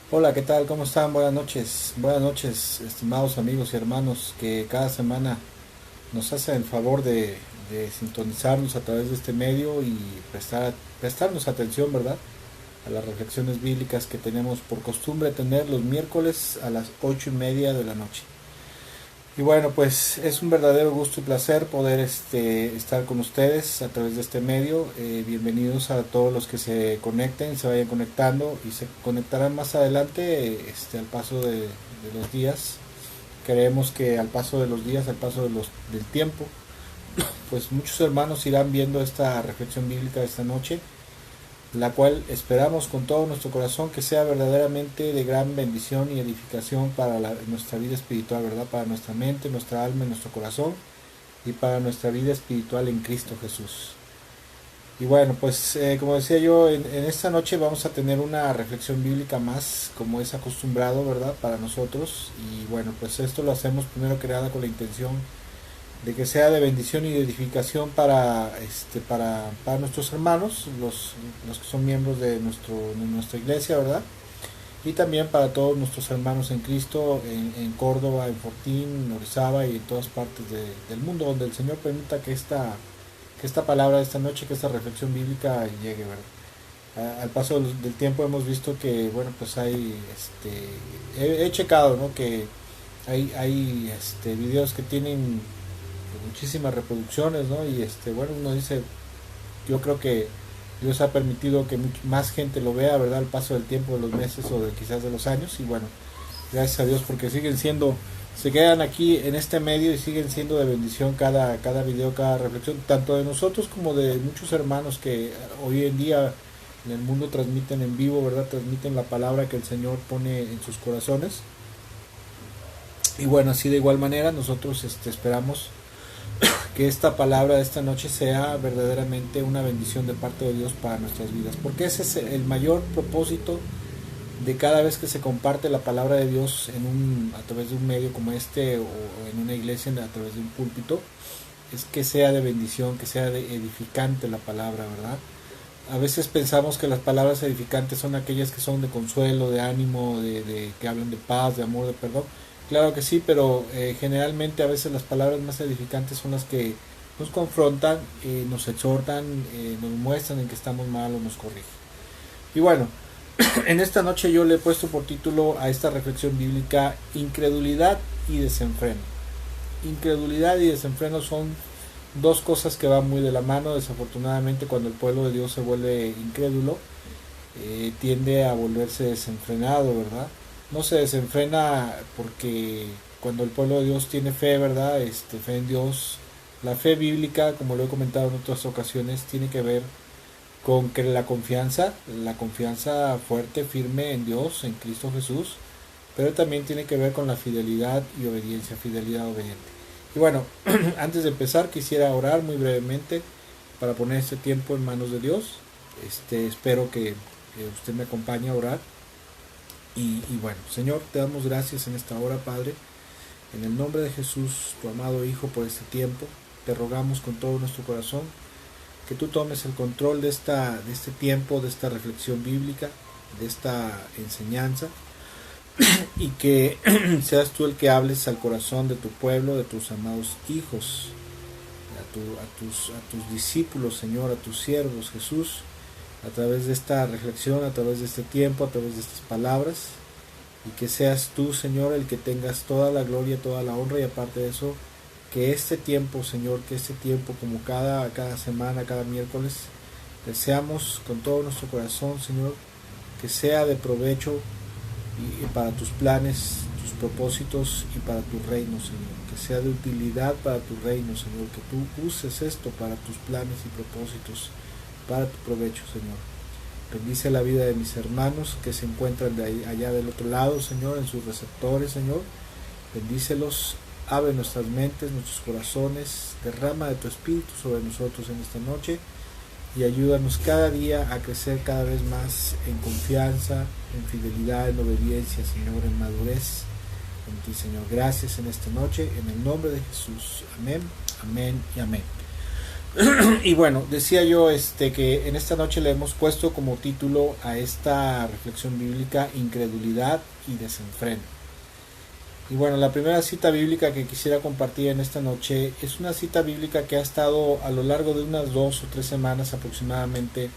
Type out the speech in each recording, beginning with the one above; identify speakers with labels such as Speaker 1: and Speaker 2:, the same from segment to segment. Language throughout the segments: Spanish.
Speaker 1: Hola, ¿qué tal? ¿Cómo están? Buenas noches, estimados amigos y hermanos que cada semana nos hacen el favor de sintonizarnos a través de este medio y prestarnos atención, ¿verdad? A las reflexiones bíblicas que tenemos por costumbre tener los miércoles a las 8:30 de la noche. Y bueno, pues es un verdadero gusto y placer poder estar con ustedes a través de este medio. Bienvenidos a todos los que se conecten, se vayan conectando y se conectarán más adelante al paso de los días. Creemos que al paso de los días, al paso del tiempo, pues muchos hermanos irán viendo esta reflexión bíblica de esta noche, la cual esperamos con todo nuestro corazón que sea verdaderamente de gran bendición y edificación para nuestra vida espiritual, ¿verdad? Para nuestra mente, nuestra alma y nuestro corazón y para nuestra vida espiritual en Cristo Jesús. Y bueno, pues como decía yo, en esta noche vamos a tener una reflexión bíblica más, como es acostumbrado, ¿verdad? Para nosotros. Y bueno, pues esto lo hacemos primero que nada con la intención de que sea de bendición y de edificación para nuestros hermanos, los que son miembros de nuestra iglesia, ¿verdad? Y también para todos nuestros hermanos en Cristo, en Córdoba, en Fortín, en Orizaba y en todas partes del mundo, donde el Señor permita que esta palabra de esta noche, que esta reflexión bíblica llegue, ¿verdad? Al paso del tiempo hemos visto que, bueno, pues he checado, ¿no? Que hay videos que tienen muchísimas reproducciones, ¿no? Y bueno, uno dice, yo creo que Dios ha permitido que más gente lo vea, ¿verdad? Al paso del tiempo, de los meses o de quizás de los años. Y bueno, gracias a Dios porque se quedan aquí en este medio y siguen siendo de bendición cada video, cada reflexión, tanto de nosotros como de muchos hermanos que hoy en día en el mundo transmiten en vivo, ¿verdad? Transmiten la palabra que el Señor pone en sus corazones. Y bueno, así de igual manera nosotros esperamos que esta palabra de esta noche sea verdaderamente una bendición de parte de Dios para nuestras vidas, porque ese es el mayor propósito de cada vez que se comparte la palabra de Dios a través de un medio como este o en una iglesia a través de un púlpito, es que sea de bendición, que sea de edificante la palabra, ¿verdad? A veces pensamos que las palabras edificantes son aquellas que son de consuelo, de ánimo, que hablan de paz, de amor, de perdón. Claro que sí, pero generalmente a veces las palabras más edificantes son las que nos confrontan, nos exhortan, nos muestran en que estamos mal o nos corrigen. Y bueno, en esta noche yo le he puesto por título a esta reflexión bíblica incredulidad y desenfreno. Incredulidad y desenfreno son dos cosas que van muy de la mano. Desafortunadamente, cuando el pueblo de Dios se vuelve incrédulo, tiende a volverse desenfrenado, ¿verdad? No se desenfrena porque cuando el pueblo de Dios tiene fe, ¿verdad? Fe en Dios. La fe bíblica, como lo he comentado en otras ocasiones, tiene que ver con que la confianza fuerte, firme en Dios, en Cristo Jesús, pero también tiene que ver con la fidelidad y obediencia, fidelidad obediente. Y bueno, antes de empezar quisiera orar muy brevemente para poner este tiempo en manos de Dios. Espero que usted me acompañe a orar. Y bueno, Señor, te damos gracias en esta hora, Padre, en el nombre de Jesús, tu amado Hijo, por este tiempo. Te rogamos con todo nuestro corazón que tú tomes el control de este tiempo, de esta reflexión bíblica, de esta enseñanza, y que seas tú el que hables al corazón de tu pueblo, de tus amados hijos, a tus discípulos, Señor, a tus siervos, Jesús, a través de esta reflexión, a través de este tiempo, a través de estas palabras, y que seas tú, Señor, el que tengas toda la gloria, toda la honra, y aparte de eso, que este tiempo, Señor, que este tiempo, como cada semana, cada miércoles, deseamos con todo nuestro corazón, Señor, que sea de provecho y para tus planes, tus propósitos y para tu reino, Señor. Que sea de utilidad para tu reino, Señor. Que tú uses esto para tus planes y propósitos, para tu provecho, Señor. Bendice la vida de mis hermanos que se encuentran allá del otro lado, Señor, en sus receptores, Señor. Bendícelos, abre nuestras mentes, nuestros corazones, derrama de tu espíritu sobre nosotros en esta noche y ayúdanos cada día a crecer cada vez más en confianza, en fidelidad, en obediencia, Señor, en madurez en ti, Señor. Gracias en esta noche, en el nombre de Jesús. Amén, amén y amén. Y bueno, decía yo que en esta noche le hemos puesto como título a esta reflexión bíblica incredulidad y desenfreno. Y bueno, la primera cita bíblica que quisiera compartir en esta noche es una cita bíblica que ha estado a lo largo de unas 2 o 3 semanas aproximadamente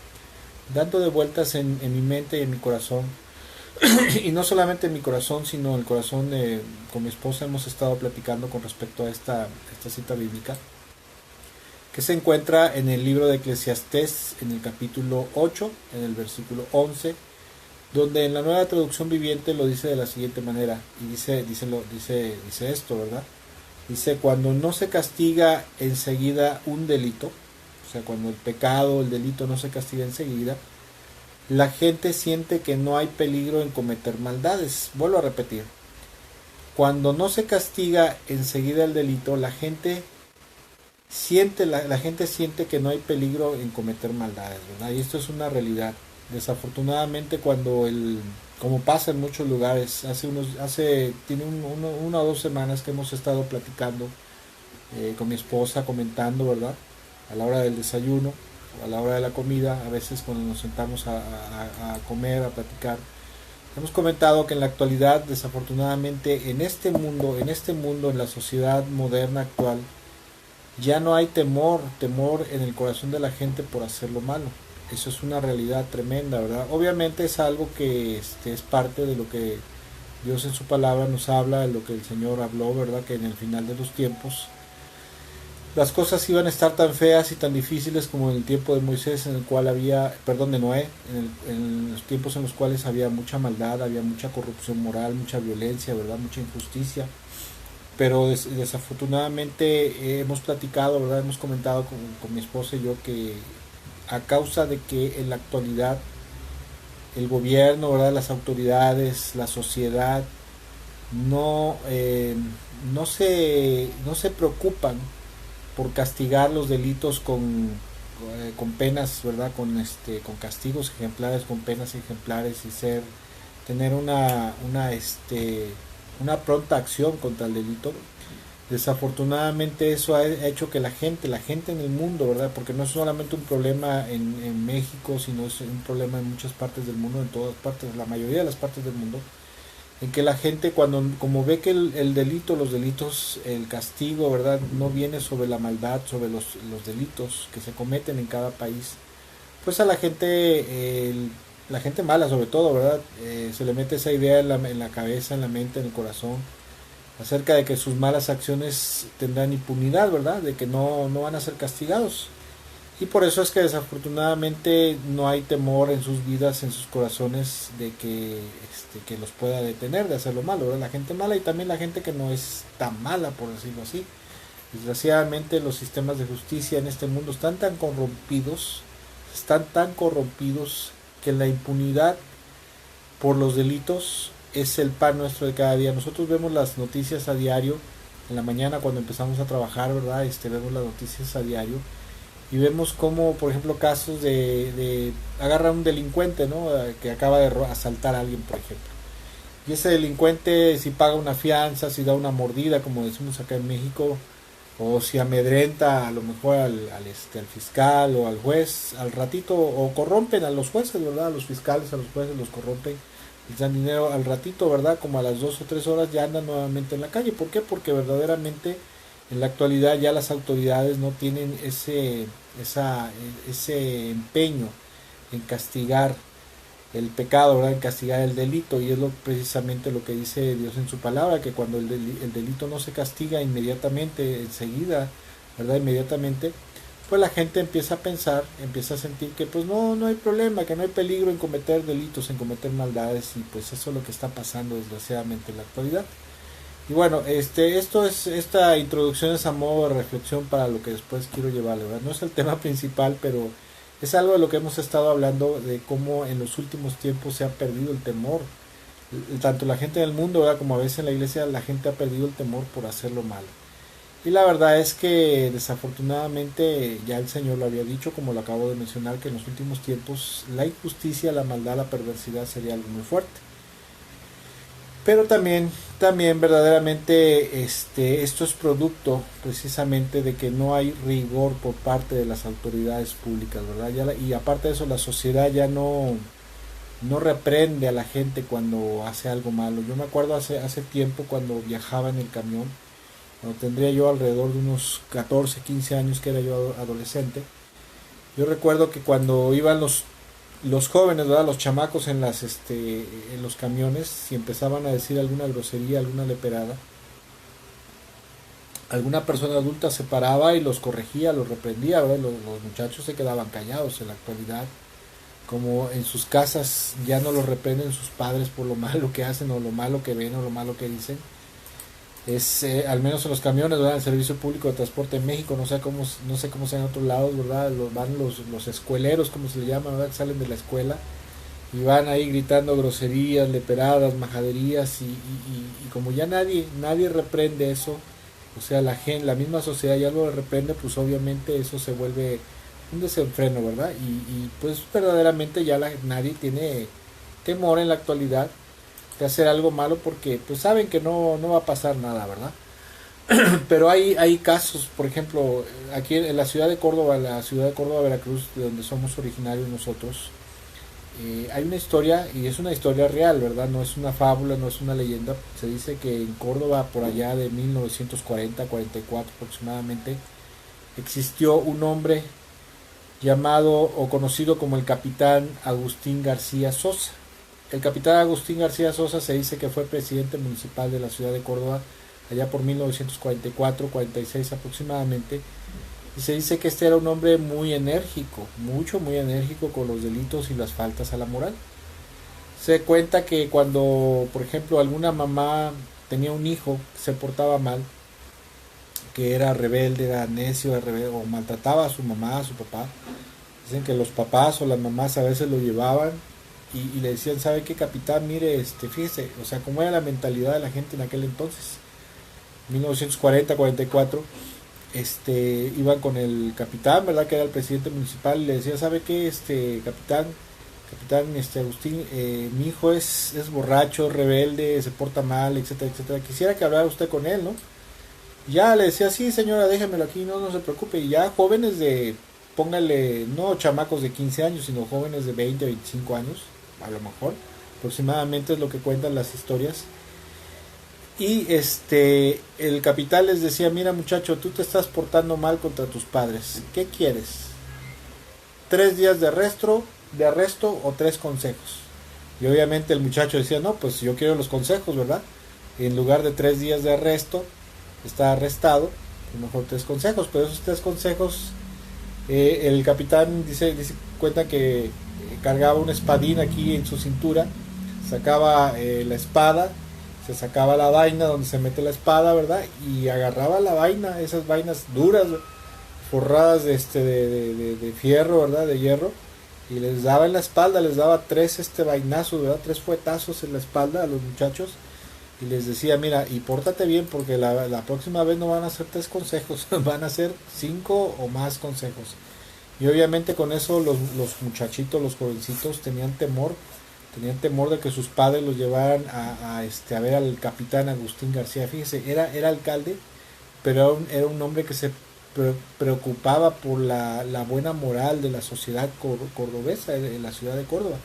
Speaker 1: dando de vueltas en mi mente y en mi corazón. Y no solamente en mi corazón, sino en el corazón con mi esposa hemos estado platicando con respecto a esta cita bíblica, que se encuentra en el libro de Eclesiastés, en el capítulo 8 en el versículo 11, donde en la nueva traducción viviente lo dice de la siguiente manera, y dice esto, ¿verdad? Dice, cuando no se castiga enseguida un delito, o sea, cuando el pecado, el delito no se castiga enseguida, la gente siente que no hay peligro en cometer maldades. Vuelvo a repetir, cuando no se castiga enseguida el delito, la gente siente que no hay peligro en cometer maldades, ¿verdad? Y esto es una realidad. Desafortunadamente, como pasa en muchos lugares, tiene 1 o 2 semanas que hemos estado platicando con mi esposa, comentando, ¿verdad? A la hora del desayuno, a la hora de la comida, a veces cuando nos sentamos a comer, a platicar, hemos comentado que en la actualidad, desafortunadamente, en la sociedad moderna actual, ya no hay temor en el corazón de la gente por hacer lo malo. Eso es una realidad tremenda, ¿verdad? Obviamente es algo que es parte de lo que Dios en su palabra nos habla, de lo que el Señor habló, ¿verdad? Que en el final de los tiempos las cosas iban a estar tan feas y tan difíciles como en el tiempo de Moisés, de Noé, en los tiempos en los cuales había mucha maldad, había mucha corrupción moral, mucha violencia, ¿verdad? Mucha injusticia. Pero desafortunadamente hemos platicado, ¿verdad? Hemos comentado con mi esposa y yo que a causa de que en la actualidad el gobierno, ¿verdad? Las autoridades, la sociedad no, no se preocupan por castigar los delitos con penas, ¿verdad? Con castigos ejemplares, con penas ejemplares y tener una pronta acción contra el delito. Desafortunadamente eso ha hecho que la gente en el mundo, ¿verdad? Porque no es solamente un problema en México, sino es un problema en muchas partes del mundo, en todas partes, la mayoría de las partes del mundo, en que la gente como ve que el delito, los delitos, el castigo, ¿verdad? No viene sobre la maldad, sobre los delitos que se cometen en cada país, pues a la gente mala sobre todo, ¿verdad? Se le mete esa idea en la cabeza, en la mente, en el corazón, acerca de que sus malas acciones tendrán impunidad, ¿verdad? De que no van a ser castigados. Y por eso es que desafortunadamente no hay temor en sus vidas, en sus corazones, de que los pueda detener de hacer lo malo, ¿verdad? La gente mala y también la gente que no es tan mala, por decirlo así. Desgraciadamente los sistemas de justicia en este mundo están tan corrompidos que la impunidad por los delitos es el pan nuestro de cada día. Nosotros vemos las noticias a diario, en la mañana cuando empezamos a trabajar, ¿verdad? Vemos las noticias a diario y vemos como, por ejemplo, casos de agarra un delincuente, ¿no? Que acaba de asaltar a alguien, por ejemplo. Y ese delincuente, si paga una fianza, si da una mordida, como decimos acá en México, o si amedrenta a lo mejor al fiscal o al juez, al ratito, o corrompen a los jueces, ¿verdad? A los fiscales, a los jueces los corrompen, les dan dinero al ratito, ¿verdad? Como a las 2 o 3 horas ya andan nuevamente en la calle. ¿Por qué? Porque verdaderamente en la actualidad ya las autoridades no tienen ese empeño en castigar el pecado, ¿verdad? En castigar el delito, y es precisamente lo que dice Dios en su palabra, que cuando el delito no se castiga inmediatamente, enseguida, ¿verdad? Inmediatamente, pues la gente empieza a pensar, empieza a sentir que pues no hay problema, que no hay peligro en cometer delitos, en cometer maldades, y pues eso es lo que está pasando desgraciadamente en la actualidad. Y bueno, esta introducción es a modo de reflexión para lo que después quiero llevarle, ¿verdad? No es el tema principal, pero es algo de lo que hemos estado hablando, de cómo en los últimos tiempos se ha perdido el temor. Tanto la gente del mundo, ¿verdad? Como a veces en la iglesia, la gente ha perdido el temor por hacerlo malo. Y la verdad es que desafortunadamente ya el Señor lo había dicho, como lo acabo de mencionar, que en los últimos tiempos la injusticia, la maldad, la perversidad sería algo muy fuerte. Pero también verdaderamente esto es producto precisamente de que no hay rigor por parte de las autoridades públicas, ¿verdad? Y aparte de eso, la sociedad ya no reprende a la gente cuando hace algo malo. Yo me acuerdo hace tiempo cuando viajaba en el camión, cuando tendría yo alrededor de unos 14 15 años, que era yo adolescente. Yo recuerdo que cuando iban los jóvenes, ¿verdad? Los chamacos en los camiones, si empezaban a decir alguna grosería, alguna leperada, alguna persona adulta se paraba y los corregía, los reprendía, ¿verdad? Los muchachos se quedaban callados. En la actualidad, como en sus casas ya no los reprenden sus padres por lo malo que hacen o lo malo que ven o lo malo que dicen, al menos en los camiones, ¿verdad? El servicio público de transporte en México, no sé cómo sea en otros lados, ¿verdad? Van los escueleros, como se le llama, ¿verdad? Que salen de la escuela y van ahí gritando groserías, leperadas, majaderías, y como ya nadie reprende eso, o sea, la misma sociedad ya lo reprende, pues obviamente eso se vuelve un desenfreno, ¿verdad? Pues verdaderamente nadie tiene temor en la actualidad de hacer algo malo, porque pues saben que no va a pasar nada, ¿verdad? Pero hay casos, por ejemplo, aquí en la ciudad de Córdoba, Veracruz, de donde somos originarios nosotros, hay una historia, y es una historia real, ¿verdad? No es una fábula, no es una leyenda. Se dice que en Córdoba, por allá de 1940-44 aproximadamente, existió un hombre llamado o conocido como el capitán Agustín García Sosa. El capitán Agustín García Sosa se dice que fue presidente municipal de la ciudad de Córdoba allá por 1944-46 aproximadamente, y se dice que este era un hombre muy enérgico, muy enérgico con los delitos y las faltas a la moral. Se cuenta que cuando, por ejemplo, alguna mamá tenía un hijo que se portaba mal, que era rebelde, era necio, era rebelde, o maltrataba a su mamá, a su papá, dicen que los papás o las mamás a veces lo llevaban y le decían, ¿sabe qué, capitán? Mire, fíjese, o sea, cómo era la mentalidad de la gente en aquel entonces, 1940-44. Iban con el capitán, ¿verdad? Que era el presidente municipal, y le decía, ¿sabe qué, capitán, Agustín, mi hijo es borracho, rebelde, se porta mal, etcétera, etcétera, quisiera que hablara usted con él, ¿no? Ya le decía, sí señora, déjemelo aquí, no se preocupe. Y ya jóvenes póngale, no chamacos de 15 años, sino jóvenes de 20, 25 años, a lo mejor, aproximadamente es lo que cuentan las historias. Y el capitán les decía, mira muchacho, tú te estás portando mal contra tus padres, ¿qué quieres? ¿3 días de arresto o 3 consejos? Y obviamente el muchacho decía, no, pues yo quiero los consejos, ¿verdad? Y en lugar de 3 días de arresto, está arrestado, a lo mejor 3 consejos, pero esos 3 consejos, el capitán cuenta que cargaba un espadín aquí en su cintura, sacaba la espada, se sacaba la vaina donde se mete la espada, ¿verdad? Y agarraba la vaina, esas vainas duras, forradas de fierro, ¿verdad? De hierro, y les daba en la espalda, les daba 3 vainazos, ¿verdad? 3 fuetazos en la espalda a los muchachos, y les decía, mira, y pórtate bien, porque la próxima vez no van a ser 3 consejos, van a ser 5 o más consejos. Y obviamente con eso los muchachitos, los jovencitos tenían temor de que sus padres los llevaran a ver al capitán Agustín García. Fíjese, era alcalde, pero era un hombre que se preocupaba por la buena moral de la sociedad cordobesa, en la ciudad de Córdoba.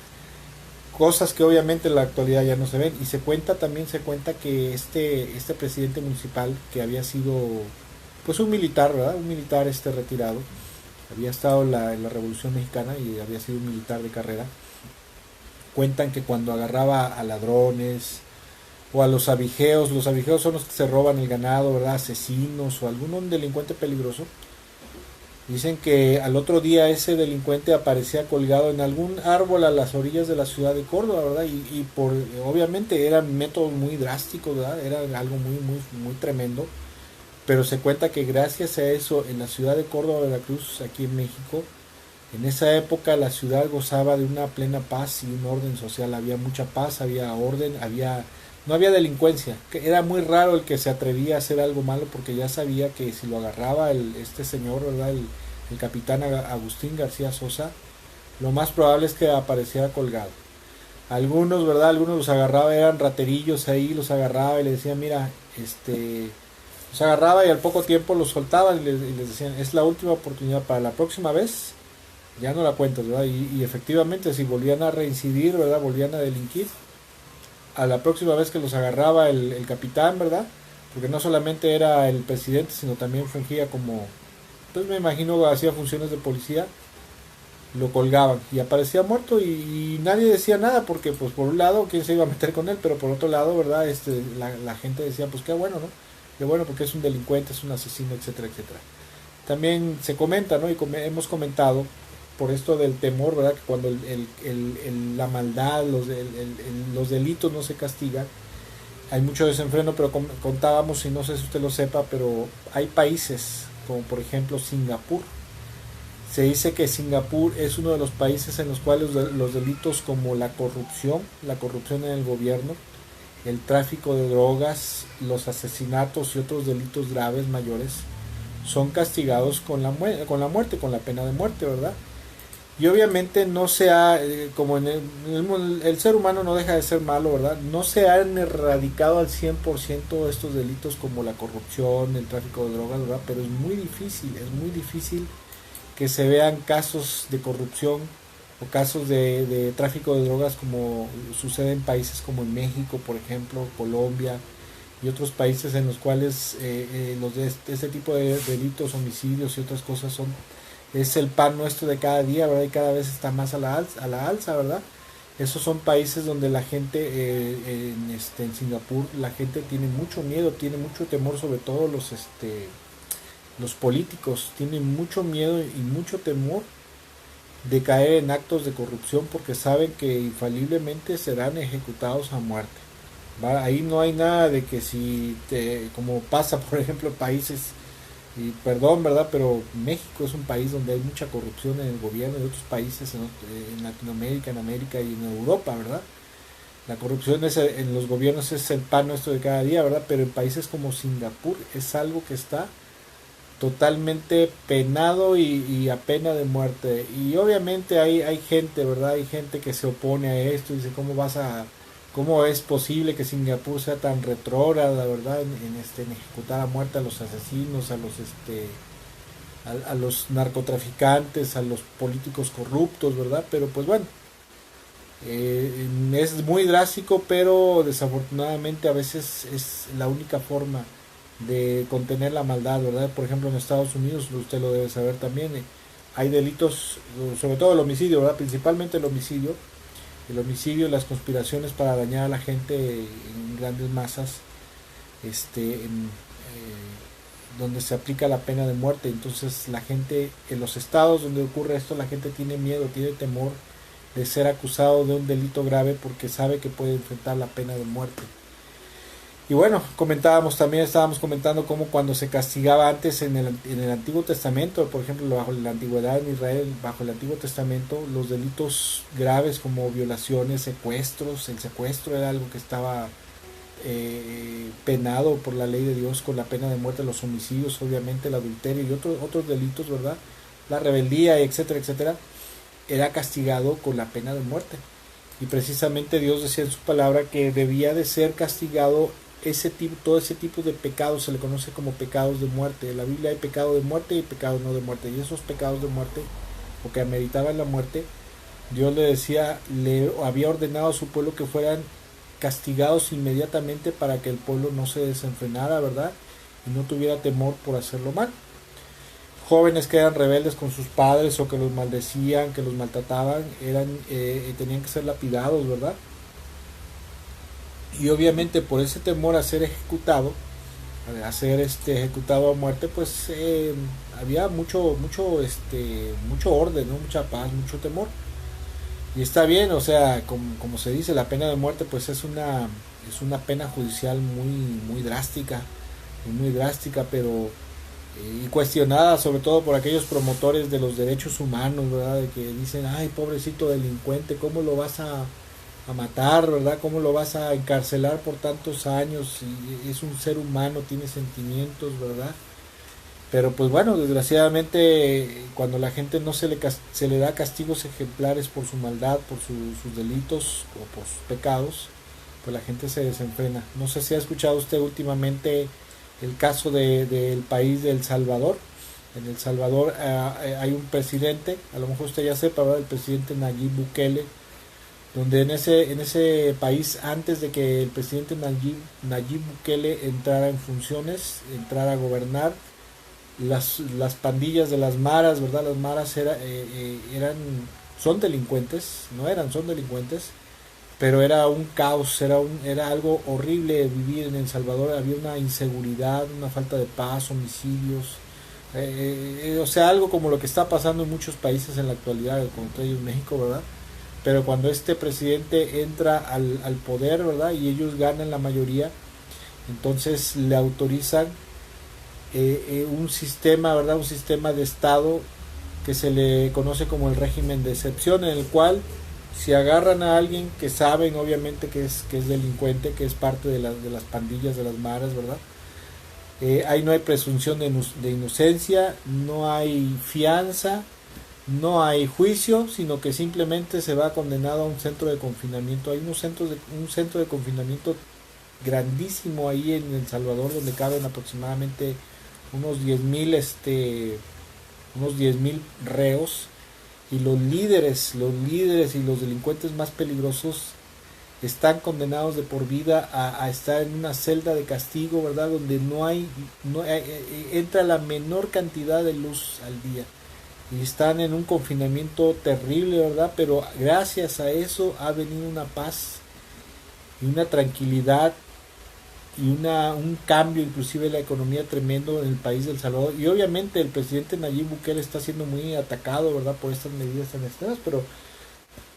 Speaker 1: Cosas que obviamente en la actualidad ya no se ven. Y se cuenta que este presidente municipal, que había sido pues un militar, ¿verdad? Un militar retirado, había estado en la Revolución Mexicana y había sido un militar de carrera. Cuentan que cuando agarraba a ladrones o a los abigeos son los que se roban el ganado, ¿verdad? Asesinos o algún delincuente peligroso, dicen que al otro día ese delincuente aparecía colgado en algún árbol a las orillas de la ciudad de Córdoba, ¿verdad? Obviamente eran métodos muy drásticos, ¿verdad? Era algo muy tremendo, pero se cuenta que gracias a eso en la ciudad de Córdoba, Veracruz, aquí en México, en esa época la ciudad gozaba de una plena paz y un orden social. Había mucha paz, había orden, no había delincuencia. Era muy raro el que se atrevía a hacer algo malo, porque ya sabía que si lo agarraba este señor, ¿verdad? El capitán Agustín García Sosa, lo más probable es que apareciera colgado. Algunos, ¿verdad? Algunos los agarraba, eran raterillos ahí, los agarraba y le decían, mira, los agarraba y al poco tiempo los soltaban y les decían, es la última oportunidad para la próxima vez, ya no la cuentas, ¿verdad? Y efectivamente, si volvían a reincidir, ¿verdad? Volvían a delinquir, a la próxima vez que los agarraba el capitán, ¿verdad? Porque no solamente era el presidente, sino también fungía como, pues me imagino, hacía funciones de policía, lo colgaban y aparecía muerto y nadie decía nada porque pues por un lado quién se iba a meter con él, pero por otro lado, verdad, la gente decía pues qué bueno, ¿no? Qué bueno porque es un delincuente, es un asesino, etcétera, etcétera. También se comenta, ¿no? Y hemos comentado por esto del temor, ¿verdad? Que cuando la maldad, los delitos no se castigan, hay mucho desenfreno, pero contábamos, y no sé si usted lo sepa, pero hay países como por ejemplo Singapur. Se dice que Singapur es uno de los países en los cuales los delitos como la corrupción en el gobierno, el tráfico de drogas, los asesinatos y otros delitos graves mayores son castigados con la pena de muerte, ¿verdad? Y obviamente no se ha, como el ser humano no deja de ser malo, ¿verdad? No se han erradicado al 100% estos delitos como la corrupción, el tráfico de drogas, ¿verdad? Pero es muy difícil que se vean casos de corrupción o casos de tráfico de drogas como sucede en países como en México, por ejemplo, Colombia y otros países en los cuales los de este tipo de delitos, homicidios y otras cosas es el pan nuestro de cada día, ¿verdad? Y cada vez está más a la alza, ¿verdad? Esos son países donde la gente, en Singapur, la gente tiene mucho miedo, tiene mucho temor, sobre todo los políticos tienen mucho miedo y mucho temor de caer en actos de corrupción porque saben que infaliblemente serán ejecutados a muerte. ¿Va? Ahí no hay nada de que como pasa por ejemplo en países, y perdón, ¿verdad? Pero México es un país donde hay mucha corrupción en el gobierno, y otros países en Latinoamérica, en América y en Europa, ¿verdad? La corrupción en los gobiernos es el pan nuestro de cada día, ¿verdad? Pero en países como Singapur es algo que está totalmente penado y a pena de muerte. Y obviamente hay gente, ¿verdad? Hay gente que se opone a esto y dice, cómo es posible que Singapur sea tan retrógrada, ¿verdad? En ejecutar a muerte a los asesinos, a los narcotraficantes, a los políticos corruptos, ¿verdad? Pero pues bueno, es muy drástico, pero desafortunadamente a veces es la única forma de contener la maldad, ¿verdad? Por ejemplo, en Estados Unidos, usted lo debe saber también, hay delitos, sobre todo el homicidio, ¿verdad? Principalmente el homicidio, las conspiraciones para dañar a la gente en grandes masas, donde se aplica la pena de muerte. Entonces la gente, en los estados donde ocurre esto, la gente tiene miedo, tiene temor de ser acusado de un delito grave porque sabe que puede enfrentar la pena de muerte. Y bueno, estábamos comentando cómo cuando se castigaba antes en el Antiguo Testamento, por ejemplo, bajo la antigüedad en Israel, bajo el Antiguo Testamento, los delitos graves como violaciones, secuestros, el secuestro era algo que estaba penado por la ley de Dios con la pena de muerte, los homicidios, obviamente, el adulterio y otros delitos, ¿verdad? La rebeldía, etcétera, etcétera, era castigado con la pena de muerte. Y precisamente Dios decía en su palabra que debía de ser castigado todo ese tipo de pecados, se le conoce como pecados de muerte. En la Biblia hay pecado de muerte y pecado no de muerte. Y esos pecados de muerte, o que ameritaban la muerte, Dios le había ordenado a su pueblo que fueran castigados inmediatamente para que el pueblo no se desenfrenara, ¿verdad? Y no tuviera temor por hacerlo mal. Jóvenes que eran rebeldes con sus padres o que los maldecían, que los maltrataban, tenían que ser lapidados, ¿verdad? Y obviamente por ese temor a ser ejecutado, ejecutado a muerte, pues había mucho orden, ¿no? Mucha paz, mucho temor. Y está bien, o sea, como se dice, la pena de muerte pues es una pena judicial muy drástica, pero y cuestionada sobre todo por aquellos promotores de los derechos humanos, ¿verdad? De que dicen, ay, pobrecito delincuente, ¿cómo lo vas a matar, ¿verdad? ¿Cómo lo vas a encarcelar por tantos años? Y es un ser humano, tiene sentimientos, ¿verdad? Pero pues bueno, desgraciadamente cuando la gente no se le da castigos ejemplares por su maldad, por sus delitos o por sus pecados, pues la gente se desenfrena. No sé si ha escuchado usted últimamente el caso del país de El Salvador. En El Salvador hay un presidente, a lo mejor usted ya sepa, ¿verdad? El presidente Nayib Bukele, donde en ese país, antes de que el presidente Nayib Bukele entrara en funciones, entrara a gobernar, las pandillas de las maras, ¿verdad? Las maras son delincuentes, no eran, son delincuentes, pero era un caos, era algo horrible vivir en El Salvador, había una inseguridad, una falta de paz, homicidios, o sea, algo como lo que está pasando en muchos países en la actualidad, como ellos México, ¿verdad? Pero cuando este presidente entra al poder, ¿verdad? Y ellos ganan la mayoría, entonces le autorizan un sistema, ¿verdad? Un sistema de Estado que se le conoce como el régimen de excepción, en el cual si agarran a alguien que saben obviamente que es delincuente, que es parte de las pandillas de las maras, ¿verdad? Ahí no hay presunción de inocencia, no hay fianza, no hay juicio, sino que simplemente se va condenado a un centro de confinamiento. Hay un centro de confinamiento grandísimo ahí en El Salvador, donde caben aproximadamente unos 10,000 unos 10,000 reos, y los líderes y los delincuentes más peligrosos están condenados de por vida a estar en una celda de castigo, ¿verdad? Donde entra la menor cantidad de luz al día, y están en un confinamiento terrible, ¿verdad? Pero gracias a eso ha venido una paz y una tranquilidad y un cambio inclusive en la economía tremendo en el país del Salvador. Y obviamente el presidente Nayib Bukele está siendo muy atacado, ¿verdad? Por estas medidas tan extremas, pero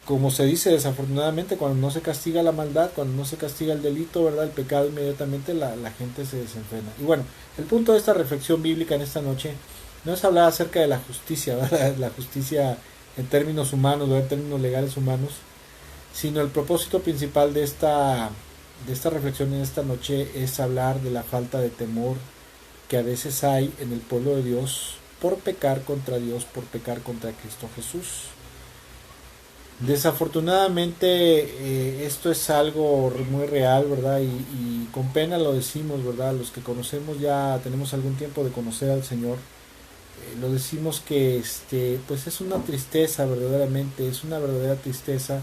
Speaker 1: como se dice, desafortunadamente, cuando no se castiga la maldad, cuando no se castiga el delito, ¿verdad? El pecado, inmediatamente la gente se desenfrena. Y bueno, el punto de esta reflexión bíblica en esta noche no es hablar acerca de la justicia, ¿verdad? La justicia en términos humanos, ¿verdad? En términos legales humanos, sino el propósito principal de esta reflexión en esta noche es hablar de la falta de temor que a veces hay en el pueblo de Dios por pecar contra Dios, por pecar contra Cristo Jesús. Desafortunadamente esto es algo muy real, ¿verdad? Y con pena lo decimos, ¿verdad? Los que conocemos, ya tenemos algún tiempo de conocer al Señor, lo decimos que pues es una tristeza, verdaderamente, es una verdadera tristeza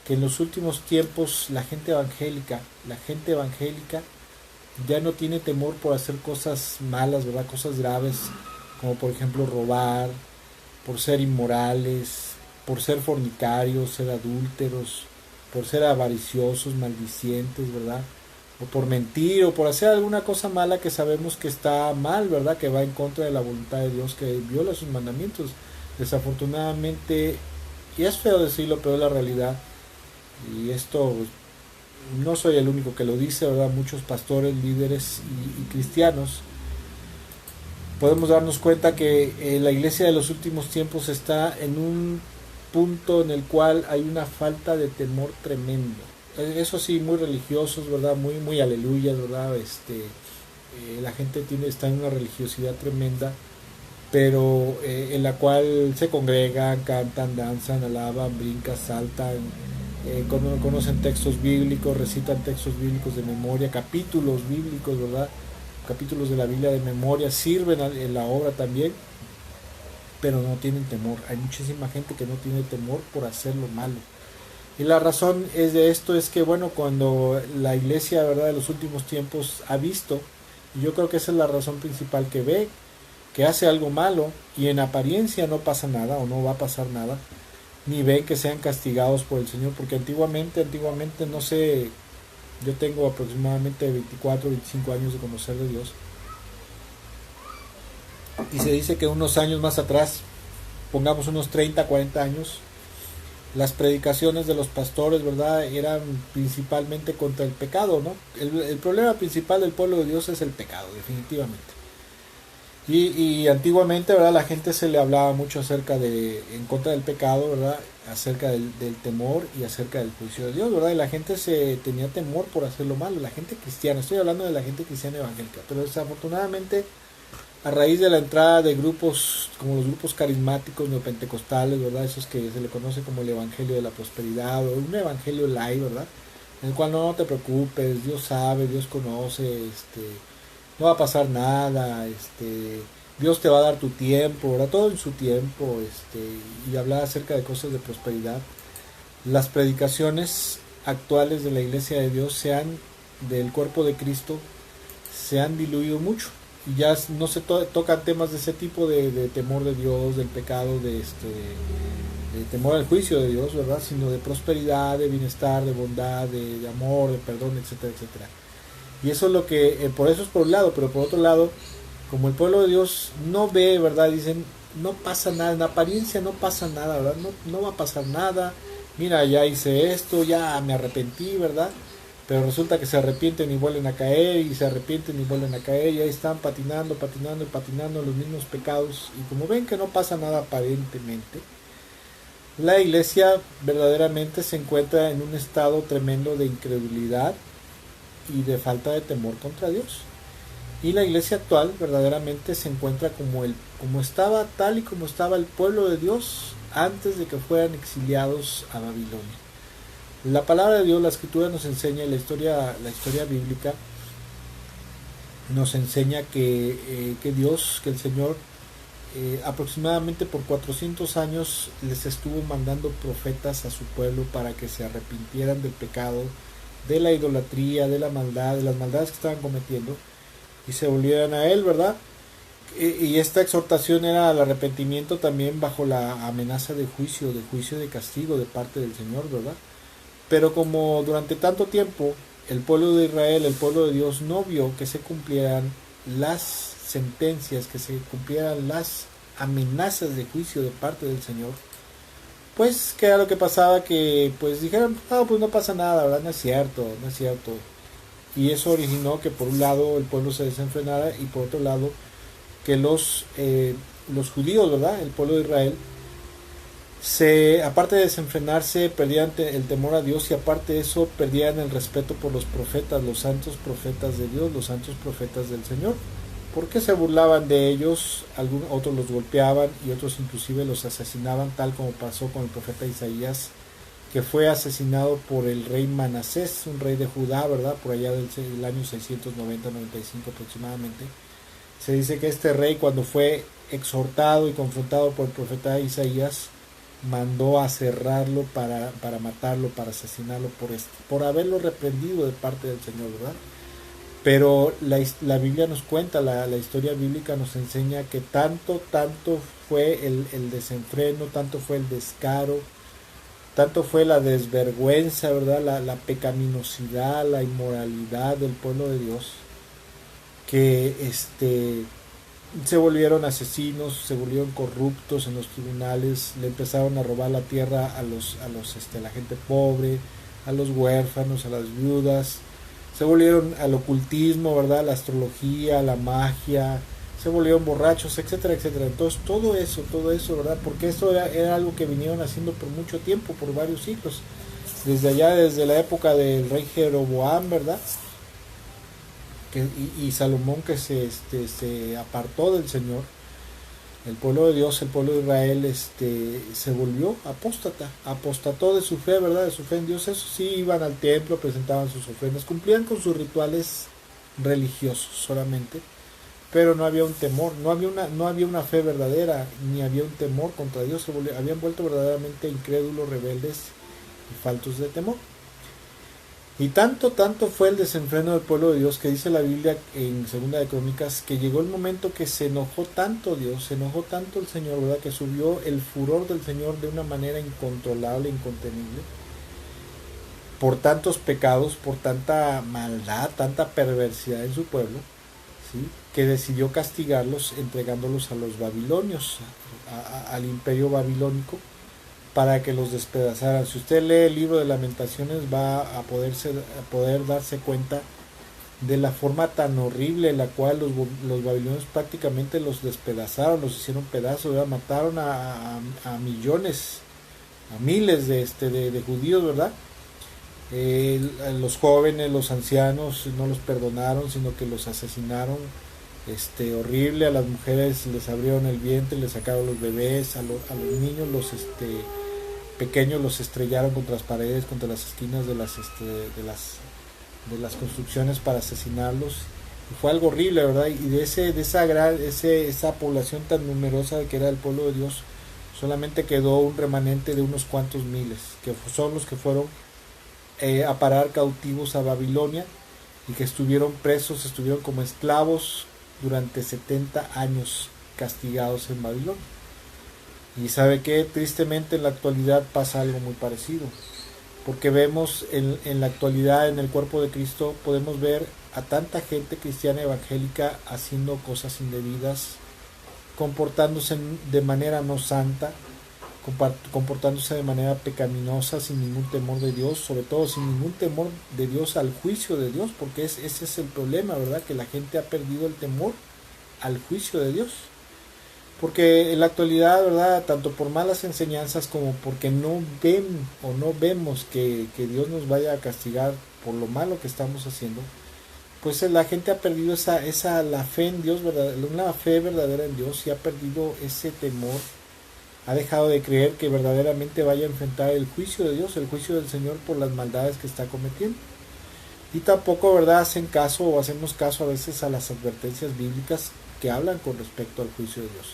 Speaker 1: que en los últimos tiempos la gente evangélica ya no tiene temor por hacer cosas malas, ¿verdad? Cosas graves, como por ejemplo robar, por ser inmorales, por ser fornicarios, ser adúlteros, por ser avariciosos, maldicientes, ¿verdad? O por mentir, o por hacer alguna cosa mala que sabemos que está mal, ¿verdad? Que va en contra de la voluntad de Dios, que viola sus mandamientos. Desafortunadamente, y es feo decirlo, pero es la realidad, y esto no soy el único que lo dice, ¿verdad? Muchos pastores, líderes y cristianos podemos darnos cuenta que la iglesia de los últimos tiempos está en un punto en el cual hay una falta de temor tremendo. Eso sí, muy religiosos, ¿verdad? Muy aleluyas, ¿verdad? La gente está en una religiosidad tremenda, pero en la cual se congregan, cantan, danzan, alaban, brincan, saltan, conocen textos bíblicos, recitan textos bíblicos de memoria, capítulos bíblicos, ¿verdad? Capítulos de la Biblia de memoria, sirven en la obra también, pero no tienen temor. Hay muchísima gente que no tiene temor por hacer lo malo. Y la razón es de esto es que, bueno, cuando la iglesia, ¿verdad?, de los últimos tiempos ha visto, y yo creo que esa es la razón principal, que ve que hace algo malo y en apariencia no pasa nada o no va a pasar nada, ni ven que sean castigados por el Señor, porque antiguamente no sé, yo tengo aproximadamente 24 25 años de conocer de Dios, y se dice que unos años más atrás, pongamos unos 30 40 años, las predicaciones de los pastores, ¿verdad?, eran principalmente contra el pecado, ¿no? El problema principal del pueblo de Dios es el pecado, definitivamente. Y antiguamente, ¿verdad?, la gente se le hablaba mucho en contra del pecado, ¿verdad?, acerca del temor y acerca del juicio de Dios, ¿verdad? Y la gente tenía temor por hacer lo malo, la gente cristiana, estoy hablando de la gente cristiana evangélica, pero desafortunadamente a raíz de la entrada de grupos como los grupos carismáticos neopentecostales, ¿verdad? Esos que se le conoce como el Evangelio de la Prosperidad o un Evangelio light, ¿verdad? En el cual no te preocupes, Dios sabe, Dios conoce, no va a pasar nada, Dios te va a dar tu tiempo, ¿verdad? Todo en su tiempo, y hablar acerca de cosas de prosperidad. Las predicaciones actuales de la Iglesia de Dios del cuerpo de Cristo, se han diluido mucho y ya no se tocan temas de ese tipo de temor de Dios, del pecado, de temor al juicio de Dios, ¿verdad? Sino de prosperidad, de bienestar, de bondad, de amor, de perdón, etcétera, etcétera. Y eso es lo que, por eso es por un lado, pero por otro lado, como el pueblo de Dios no ve, ¿verdad? Dicen, no pasa nada, en apariencia no pasa nada, ¿verdad? No va a pasar nada, mira, ya hice esto, ya me arrepentí, ¿verdad? Pero resulta que se arrepienten y vuelven a caer, y se arrepienten y vuelven a caer, y ahí están patinando, patinando y patinando los mismos pecados, y como ven que no pasa nada aparentemente, la iglesia verdaderamente se encuentra en un estado tremendo de incredulidad y de falta de temor contra Dios. Y la iglesia actual verdaderamente se encuentra como estaba, tal y como estaba el pueblo de Dios antes de que fueran exiliados a Babilonia. La palabra de Dios, la escritura nos enseña, la historia bíblica nos enseña que Dios, que el Señor, aproximadamente por 400 años les estuvo mandando profetas a su pueblo para que se arrepintieran del pecado, de la idolatría, de la maldad, de las maldades que estaban cometiendo, y se volvieran a Él, ¿verdad? Y esta exhortación era al arrepentimiento también bajo la amenaza de juicio, de castigo de parte del Señor, ¿verdad? Pero como durante tanto tiempo el pueblo de Israel, el pueblo de Dios, no vio que se cumplieran las sentencias, que se cumplieran las amenazas de juicio de parte del Señor, pues que era lo que pasaba, que pues dijeron, no, pues no pasa nada, ¿verdad? No es cierto, no es cierto. Y eso originó que por un lado el pueblo se desenfrenara y por otro lado que los judíos, ¿verdad? El pueblo de Israel, aparte de desenfrenarse, perdían el temor a Dios, y aparte de eso perdían el respeto por los profetas, los santos profetas de Dios, los santos profetas del Señor, porque se burlaban de ellos, otros los golpeaban y otros inclusive los asesinaban, tal como pasó con el profeta Isaías, que fue asesinado por el rey Manasés, un rey de Judá, ¿verdad? Por allá del año 690-95 aproximadamente. Se dice que este rey, cuando fue exhortado y confrontado por el profeta Isaías, mandó a cerrarlo para matarlo, para asesinarlo por haberlo reprendido de parte del Señor, ¿verdad? Pero la Biblia nos cuenta, la historia bíblica nos enseña que tanto fue el desenfreno, tanto fue el descaro, tanto fue la desvergüenza, ¿verdad? La pecaminosidad, la inmoralidad del pueblo de Dios, que se volvieron asesinos, se volvieron corruptos en los tribunales, le empezaron a robar la tierra a la gente pobre, a los huérfanos, a las viudas, se volvieron al ocultismo, ¿verdad? La astrología, la magia, se volvieron borrachos, etcétera, etcétera. Entonces todo eso, ¿verdad? Porque esto era algo que vinieron haciendo por mucho tiempo, por varios siglos, desde la época del rey Jeroboam, ¿verdad? Y Salomón, que se apartó del Señor. El pueblo de Dios, el pueblo de Israel, se volvió apostató de su fe, ¿verdad? De su fe en Dios. Eso sí, iban al templo, presentaban sus ofrendas, cumplían con sus rituales religiosos solamente, pero no había un temor, no había una fe verdadera, ni había un temor contra Dios. Habían vuelto verdaderamente incrédulos, rebeldes y faltos de temor. Y tanto fue el desenfreno del pueblo de Dios, que dice la Biblia en Segunda de Crónicas, que llegó el momento que se enojó tanto Dios, se enojó tanto el Señor, ¿verdad? Que subió el furor del Señor de una manera incontrolable, incontenible, por tantos pecados, por tanta maldad, tanta perversidad en su pueblo, ¿sí? Que decidió castigarlos entregándolos a los babilonios, al imperio babilónico, para que los despedazaran. Si usted lee el libro de Lamentaciones, va a poder darse cuenta de la forma tan horrible en la cual los babilonios prácticamente los despedazaron, los hicieron pedazos, ¿verdad? Mataron a millones, a miles de judíos, ¿verdad? Los jóvenes, los ancianos no los perdonaron, sino que los asesinaron, horrible. A las mujeres les abrieron el vientre, les sacaron los bebés, a los niños pequeños los estrellaron contra las paredes, contra las esquinas de las construcciones para asesinarlos. Y fue algo horrible, ¿verdad? Y esa población tan numerosa que era el pueblo de Dios, solamente quedó un remanente de unos cuantos miles, que son los que fueron a parar cautivos a Babilonia y que estuvieron presos, estuvieron como esclavos durante 70 años castigados en Babilonia. Y sabe que tristemente en la actualidad pasa algo muy parecido, porque vemos en la actualidad en el cuerpo de Cristo, podemos ver a tanta gente cristiana evangélica haciendo cosas indebidas, comportándose de manera no santa, comportándose de manera pecaminosa, sin ningún temor de Dios, sobre todo sin ningún temor de Dios al juicio de Dios, porque ese es el problema, ¿verdad? Que la gente ha perdido el temor al juicio de Dios. Porque en la actualidad, ¿verdad? Tanto por malas enseñanzas como porque no vemos que Dios nos vaya a castigar por lo malo que estamos haciendo, pues la gente ha perdido la fe en Dios, una fe verdadera en Dios, y ha perdido ese temor, ha dejado de creer que verdaderamente vaya a enfrentar el juicio de Dios, el juicio del Señor por las maldades que está cometiendo. Y tampoco, ¿verdad?, hacemos caso a veces a las advertencias bíblicas que hablan con respecto al juicio de Dios.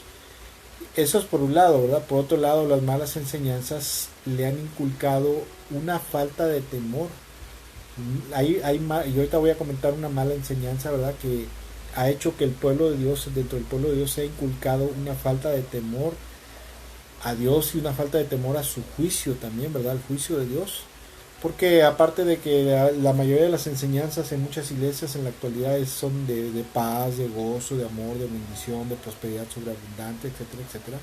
Speaker 1: Eso es por un lado, ¿verdad? Por otro lado, las malas enseñanzas le han inculcado una falta de temor. Y ahorita voy a comentar una mala enseñanza, ¿verdad?, que ha hecho que el pueblo de Dios, dentro del pueblo de Dios, se ha inculcado una falta de temor a Dios y una falta de temor a su juicio también, ¿verdad?, al juicio de Dios. Porque aparte de que la mayoría de las enseñanzas en muchas iglesias en la actualidad son de paz, de gozo, de amor, de bendición, de prosperidad sobreabundante, etcétera, etcétera,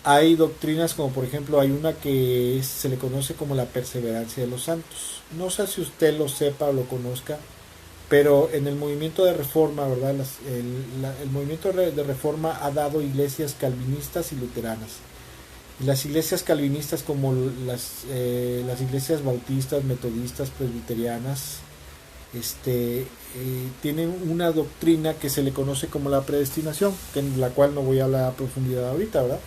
Speaker 1: hay doctrinas como por ejemplo hay una que se le conoce como la perseverancia de los santos. No sé si usted lo sepa o lo conozca, pero en el movimiento de reforma, ¿verdad? El movimiento de reforma ha dado iglesias calvinistas y luteranas. Y las iglesias calvinistas, como las iglesias bautistas, metodistas, presbiterianas, tienen una doctrina que se le conoce como la predestinación, en la cual no voy a hablar a profundidad ahorita, ¿verdad?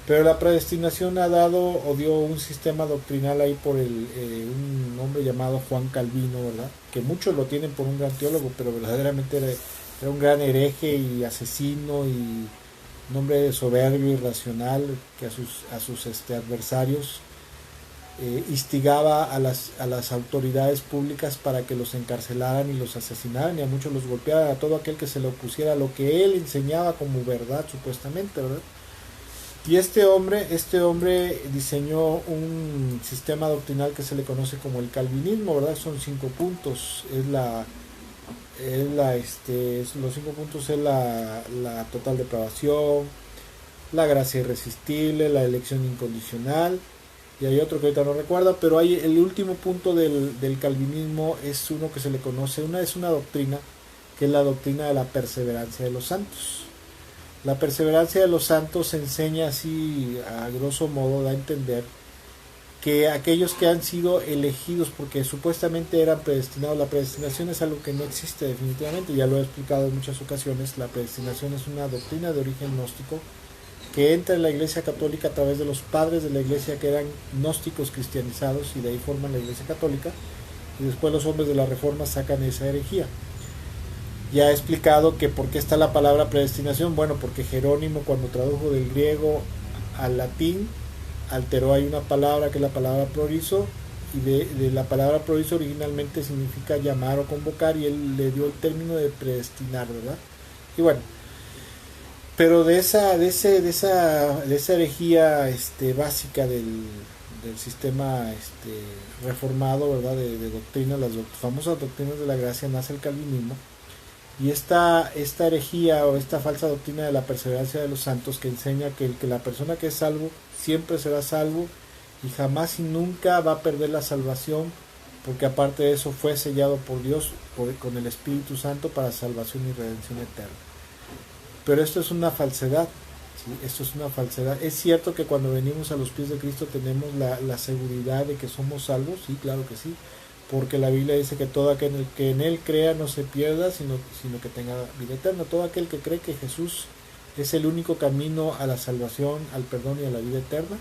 Speaker 1: Pero la predestinación ha dado o dio un sistema doctrinal ahí por un hombre llamado Juan Calvino, ¿verdad? Que muchos lo tienen por un gran teólogo, pero verdaderamente era un gran hereje y asesino y un hombre soberbio y irracional que a sus adversarios instigaba a las autoridades públicas para que los encarcelaran y los asesinaran, y a muchos los golpearan, a todo aquel que se le opusiera a lo que él enseñaba como verdad, supuestamente, ¿verdad? Y este hombre diseñó un sistema doctrinal que se le conoce como el calvinismo, ¿verdad? Son 5 puntos. Los 5 puntos es la total depravación, la gracia irresistible, la elección incondicional, y hay otro que ahorita no recuerdo, pero hay el último punto del calvinismo es uno que se le conoce, es una doctrina que es la doctrina de la perseverancia de los santos. La perseverancia de los santos enseña así, a grosso modo, da a entender que aquellos que han sido elegidos porque supuestamente eran predestinados, la predestinación es algo que no existe definitivamente, ya lo he explicado en muchas ocasiones. La predestinación es una doctrina de origen gnóstico que entra en la Iglesia Católica a través de los padres de la Iglesia que eran gnósticos cristianizados, y de ahí forman la Iglesia Católica, y después los hombres de la Reforma sacan esa herejía. Ya he explicado que por qué está la palabra predestinación. Bueno, porque Jerónimo, cuando tradujo del griego al latín, alteró ahí una palabra que es la palabra prorizo, y de la palabra prorizo originalmente significa llamar o convocar, y él le dio el término de predestinar, ¿verdad? Y bueno, pero de esa herejía básica del sistema reformado, ¿verdad?, de doctrina, las famosas doctrinas de la gracia, nace el calvinismo. Y esta herejía o esta falsa doctrina de la perseverancia de los santos, que enseña que la persona que es salvo siempre será salvo y jamás y nunca va a perder la salvación, porque aparte de eso fue sellado por Dios con el Espíritu Santo para salvación y redención eterna. Pero esto es una falsedad, ¿sí? Esto es una falsedad. Es cierto que cuando venimos a los pies de Cristo tenemos la seguridad de que somos salvos, sí, claro que sí, porque la Biblia dice que todo aquel que en Él crea no se pierda, sino que tenga vida eterna. Todo aquel que cree que Jesús es el único camino a la salvación, al perdón y a la vida eterna,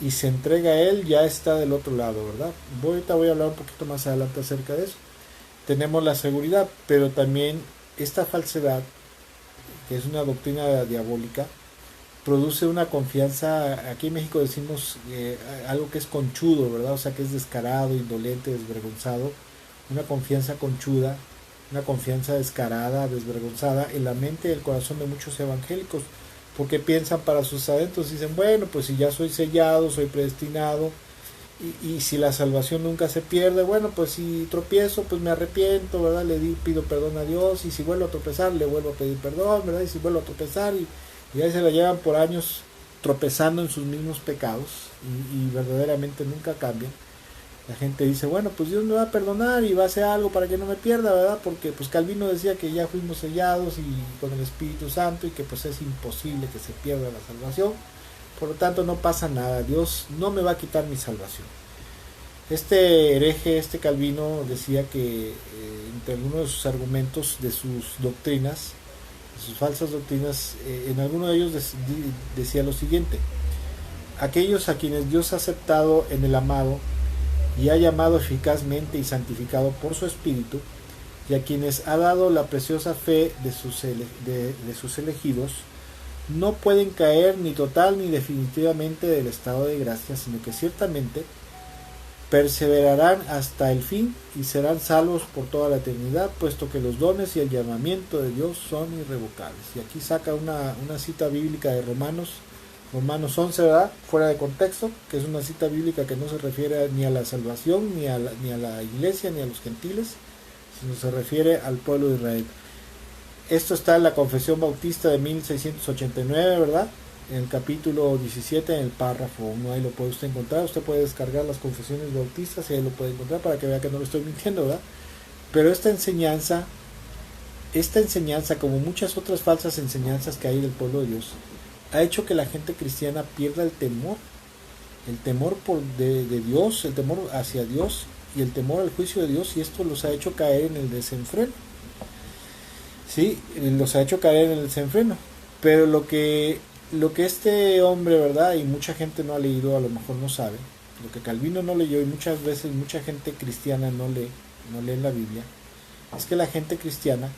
Speaker 1: y se entrega a Él, ya está del otro lado, ¿verdad? Ahorita voy a hablar un poquito más adelante acerca de eso. Tenemos la seguridad, pero también esta falsedad, que es una doctrina diabólica, produce una confianza. Aquí en México decimos algo que es conchudo, ¿verdad? O sea, que es descarado, indolente, desvergonzado. Una confianza conchuda, una confianza descarada, desvergonzada en la mente y el corazón de muchos evangélicos, porque piensan para sus adentros, dicen, bueno, pues si ya soy sellado, soy predestinado, y si la salvación nunca se pierde, bueno, pues si tropiezo, pues me arrepiento, ¿verdad? Pido perdón a Dios, y si vuelvo a tropezar, le vuelvo a pedir perdón, ¿verdad? Y si vuelvo a tropezar, y ahí se la llevan por años tropezando en sus mismos pecados, y verdaderamente nunca cambian. La gente dice, bueno, pues Dios me va a perdonar y va a hacer algo para que no me pierda, ¿verdad? Porque pues Calvino decía que ya fuimos sellados y con el Espíritu Santo, y que pues es imposible que se pierda la salvación. Por lo tanto no pasa nada, Dios no me va a quitar mi salvación. Este hereje, este Calvino, decía que entre algunos de sus argumentos, de sus doctrinas, de sus falsas doctrinas, en alguno de ellos decía lo siguiente: aquellos a quienes Dios ha aceptado en el amado y ha llamado eficazmente y santificado por su Espíritu, y a quienes ha dado la preciosa fe de sus elegidos, no pueden caer ni total ni definitivamente del estado de gracia, sino que ciertamente perseverarán hasta el fin y serán salvos por toda la eternidad, puesto que los dones y el llamamiento de Dios son irrevocables. Y aquí saca una cita bíblica de Romanos 11, ¿verdad? Fuera de contexto, que es una cita bíblica que no se refiere ni a la salvación, ni a la iglesia, ni a los gentiles, sino se refiere al pueblo de Israel. Esto está en la Confesión Bautista de 1689, ¿verdad? En el capítulo 17, en el párrafo 1, ahí lo puede usted encontrar. Usted puede descargar las confesiones bautistas y ahí lo puede encontrar para que vea que no lo estoy mintiendo, ¿verdad? Pero esta enseñanza, como muchas otras falsas enseñanzas que hay del pueblo de Dios, ha hecho que la gente cristiana pierda el temor de Dios, el temor hacia Dios y el temor al juicio de Dios, y esto los ha hecho caer en el desenfreno. Sí, los ha hecho caer en el desenfreno. Pero lo que este hombre, ¿verdad? Y mucha gente no ha leído, a lo mejor no sabe, lo que Calvino no leyó, y muchas veces mucha gente cristiana no lee la Biblia, es que la gente cristiana,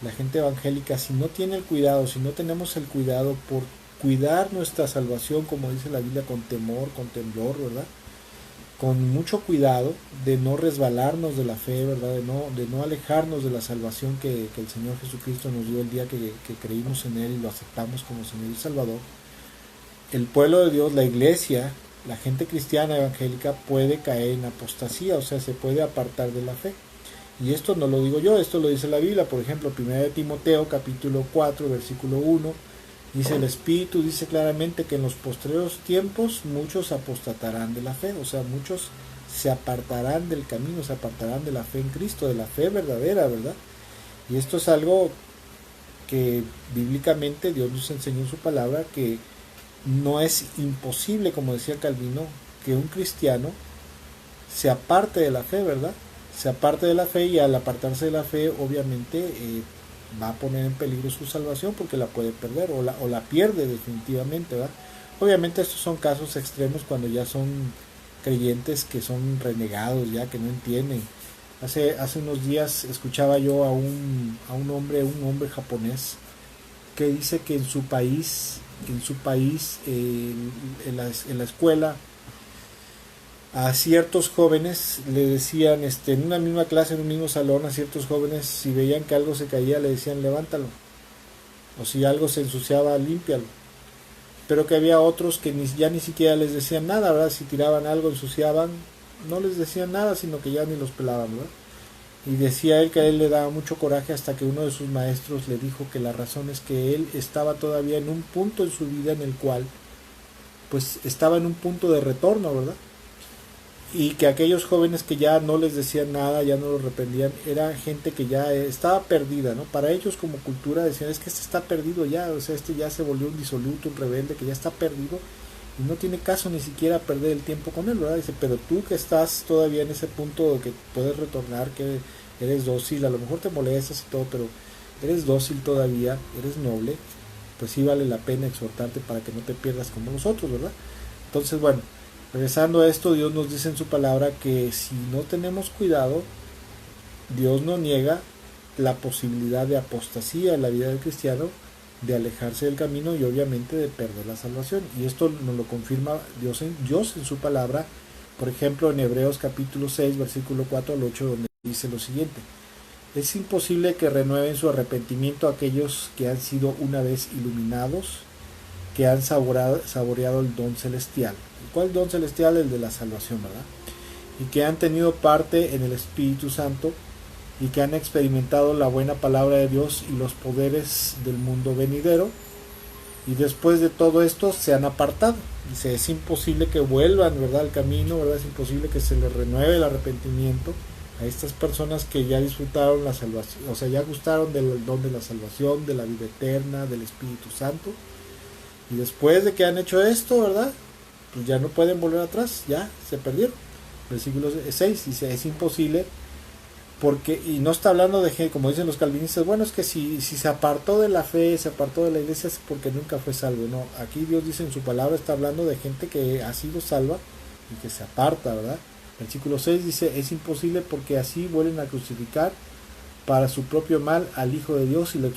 Speaker 1: la gente evangélica, si no tiene el cuidado, si no tenemos el cuidado por cuidar nuestra salvación, como dice la Biblia, con temor, con temblor, ¿verdad? Con mucho cuidado de no resbalarnos de la fe, ¿verdad? De no alejarnos de la salvación que el Señor Jesucristo nos dio el día que creímos en Él y lo aceptamos como Señor y Salvador. El pueblo de Dios, la iglesia, la gente cristiana evangélica puede caer en apostasía, o sea, se puede apartar de la fe. Y esto no lo digo yo, esto lo dice la Biblia. Por ejemplo, 1 Timoteo capítulo 4, versículo 1, dice: el Espíritu dice claramente que en los postreros tiempos muchos apostatarán de la fe, o sea, muchos se apartarán del camino, se apartarán de la fe en Cristo, de la fe verdadera, ¿verdad? Y esto es algo que bíblicamente Dios nos enseñó en su palabra, que no es imposible, como decía Calvino, que un cristiano se aparte de la fe, ¿verdad? Se aparte de la fe, y al apartarse de la fe, obviamente va a poner en peligro su salvación, porque la puede perder o la pierde definitivamente, ¿verdad? Obviamente estos son casos extremos, cuando ya son creyentes que son renegados, ya que no entienden. Hace unos días escuchaba yo a un hombre japonés, que dice que en su país en la escuela, a ciertos jóvenes le decían, en una misma clase, en un mismo salón, a ciertos jóvenes, si veían que algo se caía, le decían levántalo, o si algo se ensuciaba, límpialo. Pero que había otros que ya ni siquiera les decían nada, ¿verdad? Si tiraban algo, ensuciaban, no les decían nada, sino que ya ni los pelaban, ¿verdad? Y decía él que a él le daba mucho coraje, hasta que uno de sus maestros le dijo que la razón es que él estaba todavía en un punto en su vida en el cual pues estaba en un punto de retorno, ¿verdad? Y que aquellos jóvenes que ya no les decían nada, ya no los reprendían, era gente que ya estaba perdida, ¿no? Para ellos, como cultura, decían: es que este está perdido ya, o sea, este ya se volvió un disoluto, un rebelde, que ya está perdido, y no tiene caso ni siquiera perder el tiempo con él, ¿verdad? Dice, pero tú que estás todavía en ese punto de que puedes retornar, que eres dócil, a lo mejor te molestas y todo, pero eres dócil todavía, eres noble, pues sí vale la pena exhortarte para que no te pierdas como los otros, ¿verdad? Entonces, bueno, regresando a esto, Dios nos dice en su palabra que si no tenemos cuidado, Dios no niega la posibilidad de apostasía en la vida del cristiano, de alejarse del camino y obviamente de perder la salvación. Y esto nos lo confirma Dios en su palabra, por ejemplo en Hebreos capítulo 6, versículo 4 al 8, donde dice lo siguiente: es imposible que renueven su arrepentimiento aquellos que han sido una vez iluminados, que han saboreado el don celestial. ¿Cuál don celestial? El de la salvación, ¿verdad? Y que han tenido parte en el Espíritu Santo y que han experimentado la buena palabra de Dios y los poderes del mundo venidero, y después de todo esto se han apartado. Dice, es imposible que vuelvan, ¿verdad?, al camino, ¿verdad? Es imposible que se les renueve el arrepentimiento a estas personas que ya disfrutaron la salvación, o sea, ya gustaron del don de la salvación, de la vida eterna, del Espíritu Santo, y después de que han hecho esto, ¿verdad?, pues ya no pueden volver atrás, ya se perdieron. Versículo 6 dice, es imposible porque, y no está hablando de gente, como dicen los calvinistas, bueno, es que si se apartó de la fe, se apartó de la iglesia, es porque nunca fue salvo. No, aquí Dios dice en su palabra, está hablando de gente que ha sido salva y que se aparta, ¿verdad? Versículo 6 dice, es imposible porque así vuelven a crucificar para su propio mal al Hijo de Dios y lo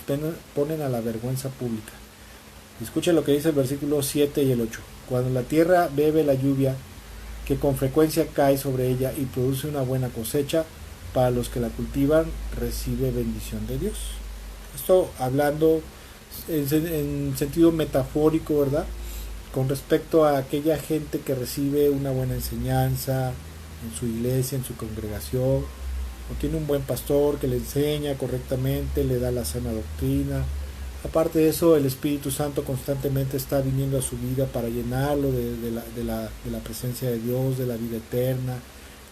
Speaker 1: ponen a la vergüenza pública. Escuchen lo que dice el versículo 7 y el 8. Cuando la tierra bebe la lluvia que con frecuencia cae sobre ella y produce una buena cosecha, para los que la cultivan recibe bendición de Dios. Esto hablando en sentido metafórico, ¿verdad?, con respecto a aquella gente que recibe una buena enseñanza en su iglesia, en su congregación, o tiene un buen pastor que le enseña correctamente, le da la sana doctrina. Aparte de eso, el Espíritu Santo constantemente está viniendo a su vida para llenarlo de la presencia de Dios, de la vida eterna,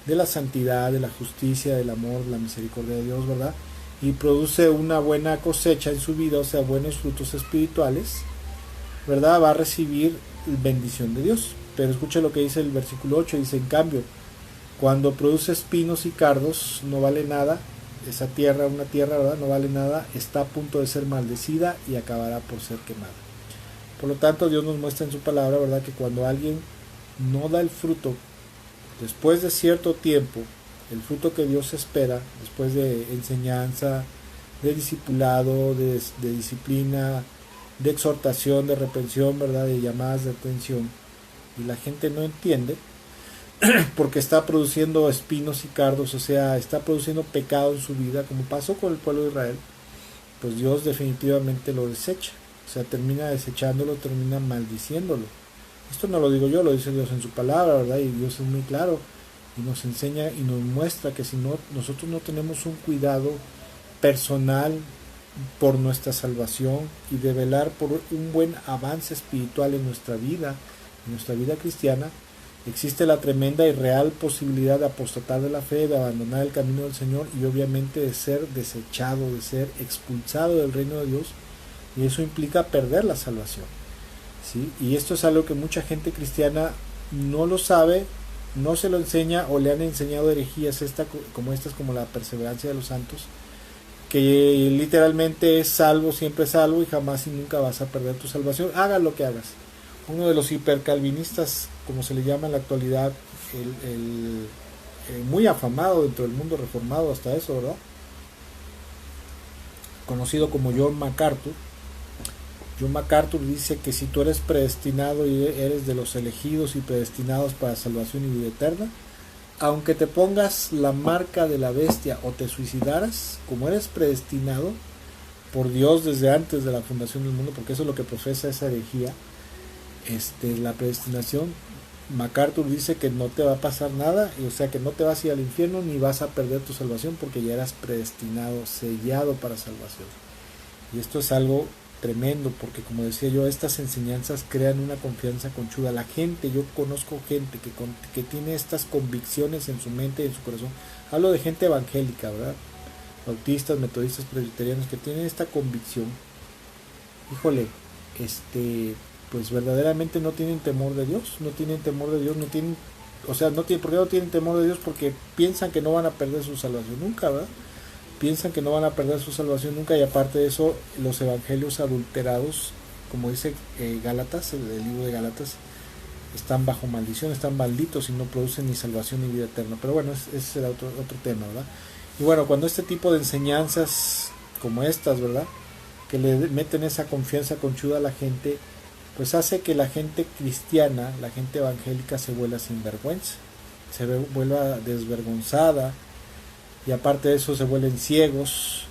Speaker 1: de la santidad, de la justicia, del amor, de la misericordia de Dios, ¿verdad? Y produce una buena cosecha en su vida, o sea, buenos frutos espirituales, ¿verdad? Va a recibir bendición de Dios. Pero escucha lo que dice el versículo 8, dice, en cambio, cuando produce espinos y cardos, no vale nada, esa tierra, una tierra, ¿verdad?, no vale nada, está a punto de ser maldecida y acabará por ser quemada. Por lo tanto, Dios nos muestra en su palabra, ¿verdad?, que cuando alguien no da el fruto después de cierto tiempo, el fruto que Dios espera, después de enseñanza, de discipulado, de disciplina, de exhortación, de reprensión, ¿verdad?, de llamadas de atención, y la gente no entiende, porque está produciendo espinos y cardos, o sea, está produciendo pecado en su vida, como pasó con el pueblo de Israel, pues Dios definitivamente lo desecha, o sea, termina desechándolo, termina maldiciéndolo. Esto no lo digo yo, lo dice Dios en su palabra, ¿verdad? Y Dios es muy claro y nos enseña y nos muestra que si no, nosotros no tenemos un cuidado personal por nuestra salvación y de velar por un buen avance espiritual en nuestra vida cristiana, existe la tremenda y real posibilidad de apostatar de la fe, de abandonar el camino del Señor y obviamente de ser desechado, de ser expulsado del reino de Dios, y eso implica perder la salvación. ¿Sí? Y esto es algo que mucha gente cristiana no lo sabe, no se lo enseña o le han enseñado herejías como la perseverancia de los santos, que literalmente es salvo, siempre salvo y jamás y nunca vas a perder tu salvación, hagas lo que hagas. Uno de los hipercalvinistas, como se le llama en la actualidad, muy afamado dentro del mundo reformado hasta eso, ¿verdad?, conocido como John MacArthur. John MacArthur dice que si tú eres predestinado y eres de los elegidos y predestinados para salvación y vida eterna, aunque te pongas la marca de la bestia o te suicidaras, como eres predestinado por Dios desde antes de la fundación del mundo, porque eso es lo que profesa esa herejía, la predestinación, MacArthur dice que no te va a pasar nada, o sea que no te vas a ir al infierno ni vas a perder tu salvación porque ya eras predestinado, sellado para salvación. Y esto es algo tremendo, porque como decía yo, estas enseñanzas crean una confianza conchuda. La gente, yo conozco gente que tiene estas convicciones en su mente y en su corazón. Hablo de gente evangélica, ¿verdad?, bautistas, metodistas, presbiterianos, que tienen esta convicción. Híjole, pues verdaderamente no tienen temor de Dios, no tienen temor de Dios, no tienen, o sea, no tienen, ¿por qué no tienen temor de Dios? Porque piensan que no van a perder su salvación nunca, ¿verdad? Piensan que no van a perder su salvación nunca, y aparte de eso, los evangelios adulterados, como dice Gálatas, el libro de Gálatas, están bajo maldición, están malditos y no producen ni salvación ni vida eterna. Pero bueno, ese será otro tema, ¿verdad? Y bueno, cuando este tipo de enseñanzas como estas, ¿verdad?, que le meten esa confianza conchuda a la gente, pues hace que la gente cristiana, la gente evangélica, se vuelva sin vergüenza, vuelva desvergonzada, y aparte de eso se vuelven ciegos,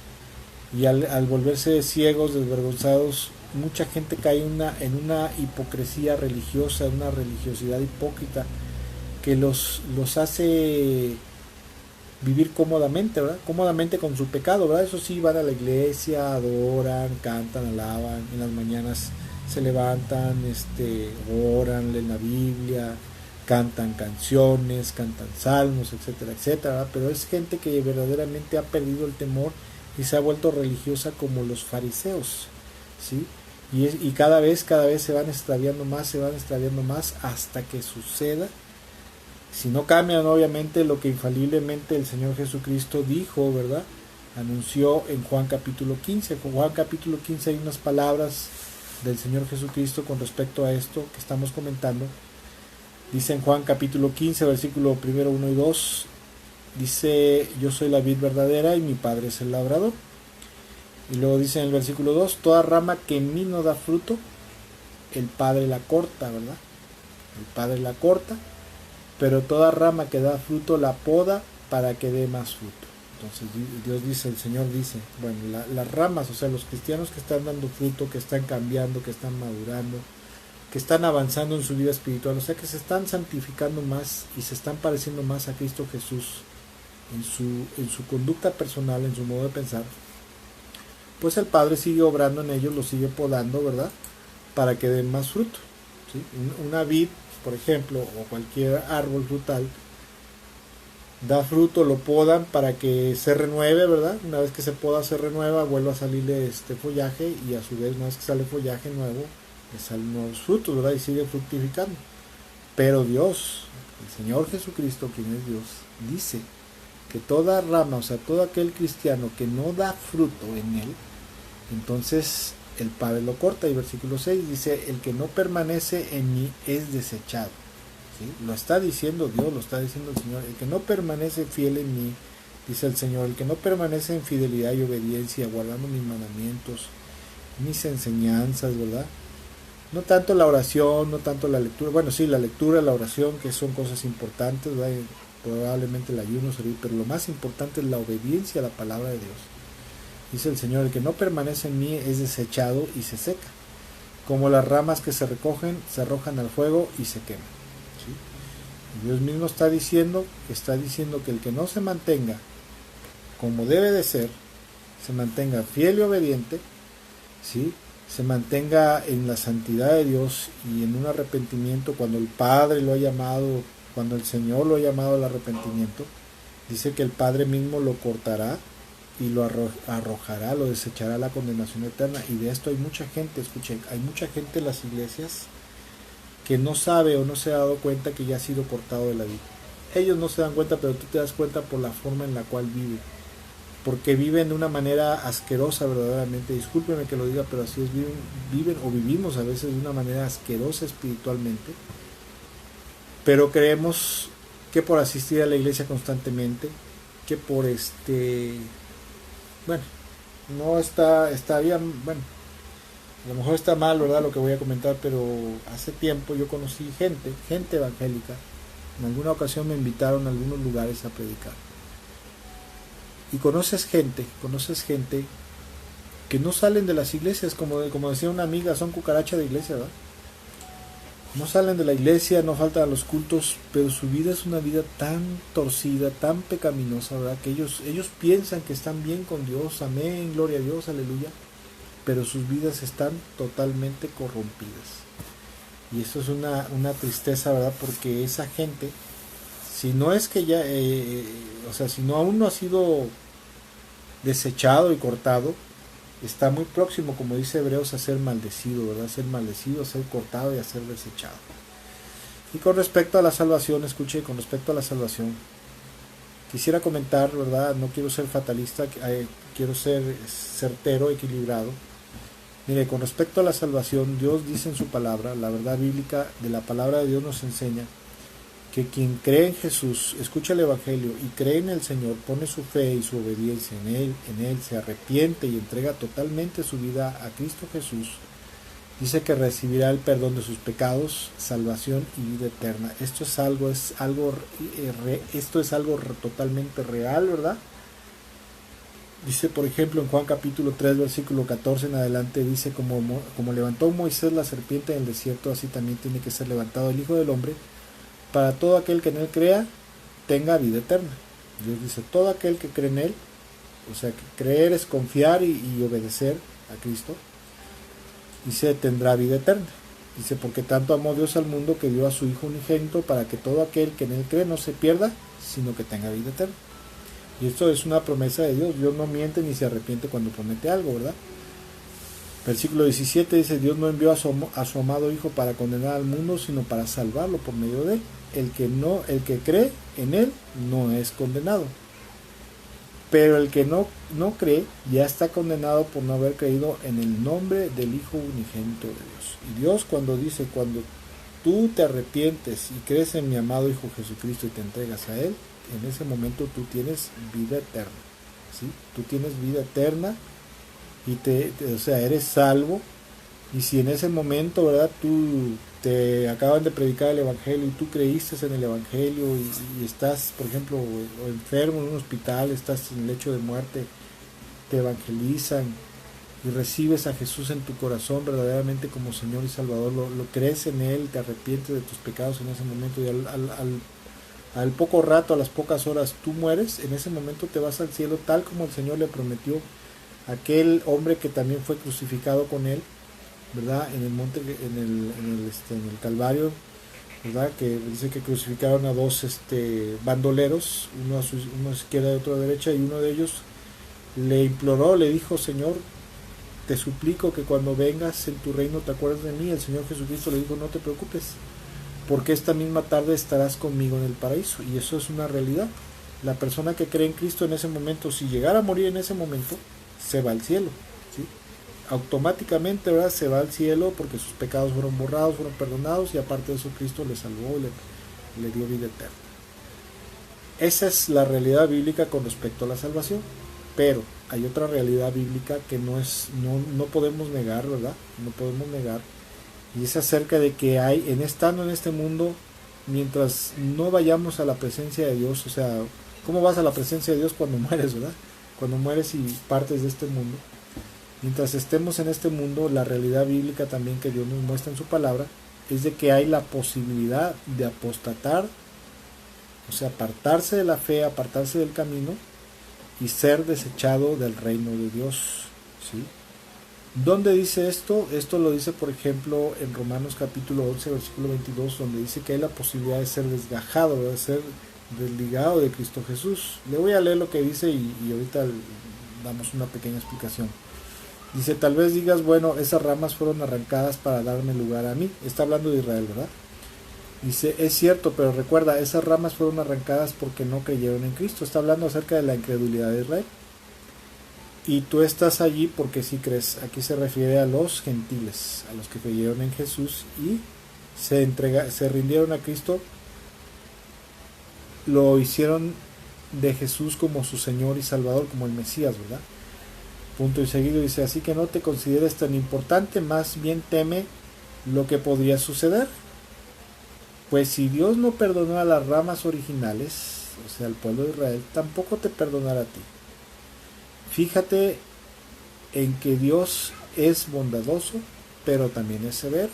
Speaker 1: y al volverse ciegos, desvergonzados, mucha gente cae en una hipocresía religiosa, una religiosidad hipócrita que los hace vivir cómodamente, ¿verdad? Cómodamente con su pecado, ¿verdad? Eso sí, van a la iglesia, adoran, cantan, alaban, en las mañanas se levantan, oran, leen la Biblia, cantan canciones, cantan salmos, etcétera, etcétera, ¿verdad? Pero es gente que verdaderamente ha perdido el temor y se ha vuelto religiosa como los fariseos, ¿sí? Y cada vez se van extraviando más, hasta que suceda, si no cambian obviamente lo que infaliblemente el Señor Jesucristo dijo, ¿verdad? Anunció en Juan capítulo 15. En Juan capítulo 15 hay unas palabras del Señor Jesucristo con respecto a esto que estamos comentando. Dice en Juan capítulo 15, versículo primero, 1 y 2, dice: yo soy la vid verdadera y mi Padre es el labrador. Y luego dice en el versículo 2: toda rama que en mí no da fruto, el Padre la corta, ¿verdad? El Padre la corta, pero toda rama que da fruto la poda para que dé más fruto. Entonces Dios dice, el Señor dice, bueno, las ramas, o sea, los cristianos que están dando fruto, que están cambiando, que están madurando, que están avanzando en su vida espiritual, o sea, que se están santificando más y se están pareciendo más a Cristo Jesús en su conducta personal, en su modo de pensar, pues el Padre sigue obrando en ellos, los sigue podando, ¿verdad? Para que den más fruto, ¿sí? Una vid, por ejemplo, o cualquier árbol frutal, da fruto, lo podan para que se renueve, ¿verdad? Una vez que se poda, se renueva, vuelve a salirle follaje, y a su vez, una vez que sale follaje nuevo, le salen nuevos frutos, ¿verdad? Y sigue fructificando. Pero Dios, el Señor Jesucristo, quien es Dios, dice que toda rama, o sea, todo aquel cristiano que no da fruto en él, entonces el Padre lo corta. Y versículo 6 dice: el que no permanece en mí es desechado, ¿sí? Lo está diciendo Dios, lo está diciendo el Señor. El que no permanece fiel en mí, dice el Señor, el que no permanece en fidelidad y obediencia, guardando mis mandamientos, mis enseñanzas, ¿verdad? No tanto la oración, no tanto la lectura, bueno, sí, la lectura, la oración, que son cosas importantes, ¿verdad? Probablemente el ayuno servir, pero lo más importante es la obediencia a la palabra de Dios. Dice el Señor: el que no permanece en mí es desechado y se seca, como las ramas que se recogen, se arrojan al fuego y se queman, ¿sí? Y Dios mismo está diciendo que el que no se mantenga como debe de ser, se mantenga fiel y obediente, ¿sí?, se mantenga en la santidad de Dios y en un arrepentimiento cuando el Padre lo ha llamado, cuando el Señor lo ha llamado al arrepentimiento, dice que el Padre mismo lo cortará y lo arrojará, lo desechará a la condenación eterna. Y de esto hay mucha gente, escuchen, hay mucha gente en las iglesias que no sabe o no se ha dado cuenta que ya ha sido cortado de la vida. Ellos no se dan cuenta, pero tú te das cuenta por la forma en la cual vive, porque viven de una manera asquerosa verdaderamente. Discúlpenme que lo diga, pero así es, viven o vivimos a veces de una manera asquerosa espiritualmente, pero creemos que por asistir a la iglesia constantemente, que por bueno, no está bien, bueno, a lo mejor está mal, ¿verdad?, lo que voy a comentar, pero hace tiempo yo conocí gente evangélica. En alguna ocasión me invitaron a algunos lugares a predicar. Y conoces gente que no salen de las iglesias, como decía una amiga, son cucaracha de iglesia, ¿verdad? No salen de la iglesia, no faltan a los cultos, pero su vida es una vida tan torcida, tan pecaminosa, ¿verdad?, que ellos piensan que están bien con Dios, amén, gloria a Dios, aleluya, pero sus vidas están totalmente corrompidas. Y eso es una tristeza, ¿verdad?, porque esa gente, si no es que ya, o sea, si no aún no ha sido desechado y cortado, está muy próximo, como dice Hebreos, a ser maldecido, ¿verdad? A ser maldecido, a ser cortado y a ser desechado. Y con respecto a la salvación, escuche, con respecto a la salvación, quisiera comentar, ¿verdad? No quiero ser fatalista, quiero ser certero, equilibrado. Mire, con respecto a la salvación, Dios dice en su palabra, la verdad bíblica de la palabra de Dios nos enseña que quien cree en Jesús, escucha el Evangelio y cree en el Señor, pone su fe y su obediencia en Él, se arrepiente y entrega totalmente su vida a Cristo Jesús, dice que recibirá el perdón de sus pecados, salvación y vida eterna. Esto es algo totalmente real, ¿verdad? Dice, por ejemplo, en Juan capítulo 3, versículo 14 en adelante, dice, como levantó Moisés la serpiente en el desierto, así también tiene que ser levantado el Hijo del Hombre, para todo aquel que en Él crea, tenga vida eterna. Dios dice, todo aquel que cree en Él, o sea, que creer es confiar y obedecer a Cristo, dice, tendrá vida eterna. Dice, porque tanto amó Dios al mundo que dio a su Hijo unigénito para que todo aquel que en Él cree no se pierda, sino que tenga vida eterna. Y esto es una promesa de Dios. Dios no miente ni se arrepiente cuando promete algo, ¿verdad? Versículo 17 dice, Dios no envió a su amado Hijo para condenar al mundo, sino para salvarlo por medio de Él. El que cree en Él no es condenado. Pero el que no cree ya está condenado por no haber creído en el nombre del Hijo unigénito de Dios. Y Dios cuando dice, cuando tú te arrepientes y crees en mi amado Hijo Jesucristo y te entregas a Él, en ese momento tú tienes vida eterna, ¿sí? Tú tienes vida eterna y o sea, eres salvo. Y si en ese momento, ¿verdad? Tú te acaban de predicar el Evangelio y tú creíste en el Evangelio y estás, por ejemplo, o enfermo en un hospital, estás en el lecho de muerte, te evangelizan y recibes a Jesús en tu corazón verdaderamente como Señor y Salvador, lo crees en Él, te arrepientes de tus pecados en ese momento y al poco rato, a las pocas horas, tú mueres, en ese momento te vas al cielo tal como el Señor le prometió a aquel hombre que también fue crucificado con Él, ¿verdad? En el monte, en el Calvario, ¿verdad? Que dice que crucificaron a dos bandoleros, uno a uno izquierda y otro a derecha, y uno de ellos le imploró, le dijo, Señor, te suplico que cuando vengas en tu reino te acuerdes de mí. El Señor Jesucristo le dijo, no te preocupes, porque esta misma tarde estarás conmigo en el paraíso. Y eso es una realidad. La persona que cree en Cristo en ese momento, si llegara a morir en ese momento, se va al cielo, ¿sí? Automáticamente, ¿verdad? Se va al cielo porque sus pecados fueron borrados, fueron perdonados, y aparte de eso Cristo le salvó, le dio vida eterna. Esa es la realidad bíblica con respecto a la salvación. Pero hay otra realidad bíblica que no podemos negar, ¿verdad? No podemos negar. Y es acerca de que estando en este mundo, mientras no vayamos a la presencia de Dios, o sea, ¿cómo vas a la presencia de Dios cuando mueres, verdad? Cuando mueres y partes de este mundo. Mientras estemos en este mundo, la realidad bíblica también que Dios nos muestra en su palabra es de que hay la posibilidad de apostatar, o sea, apartarse de la fe, apartarse del camino y ser desechado del reino de Dios, ¿sí? ¿Dónde dice esto? Esto lo dice, por ejemplo, en Romanos capítulo 11, versículo 22, donde dice que hay la posibilidad de ser desgajado, de ser desligado de Cristo Jesús. Le voy a leer lo que dice y ahorita damos una pequeña explicación. Dice, tal vez digas, bueno, esas ramas fueron arrancadas para darme lugar a mí. Está hablando de Israel, ¿verdad? Dice, es cierto, pero recuerda, esas ramas fueron arrancadas porque no creyeron en Cristo. Está hablando acerca de la incredulidad de Israel. Y tú estás allí porque sí crees. Aquí se refiere a los gentiles, a los que creyeron en Jesús y se rindieron a Cristo, lo hicieron de Jesús como su Señor y Salvador, como el Mesías, ¿verdad? Punto y seguido dice, así que no te consideres tan importante, más bien teme lo que podría suceder. Pues si Dios no perdonó a las ramas originales, o sea, al pueblo de Israel, tampoco te perdonará a ti. Fíjate en que Dios es bondadoso, pero también es severo.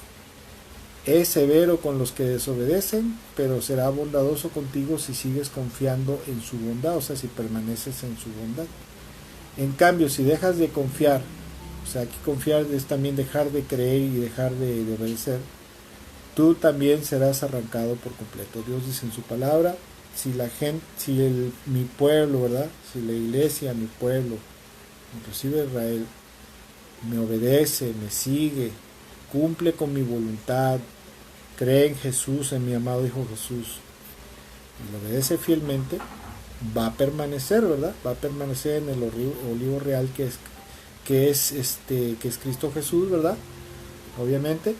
Speaker 1: Es severo con los que desobedecen, pero será bondadoso contigo si sigues confiando en su bondad, o sea, si permaneces en su bondad. En cambio, si dejas de confiar, o sea, aquí confiar es también dejar de creer y dejar de obedecer, tú también serás arrancado por completo. Dios dice en su palabra, si la gente, mi pueblo, ¿verdad? Si la iglesia, mi pueblo, inclusive Israel, me obedece, me sigue, cumple con mi voluntad, cree en Jesús, en mi amado Hijo Jesús, y lo obedece fielmente, va a permanecer, ¿verdad? Va a permanecer en el olivo real que es Cristo Jesús, ¿verdad? Obviamente.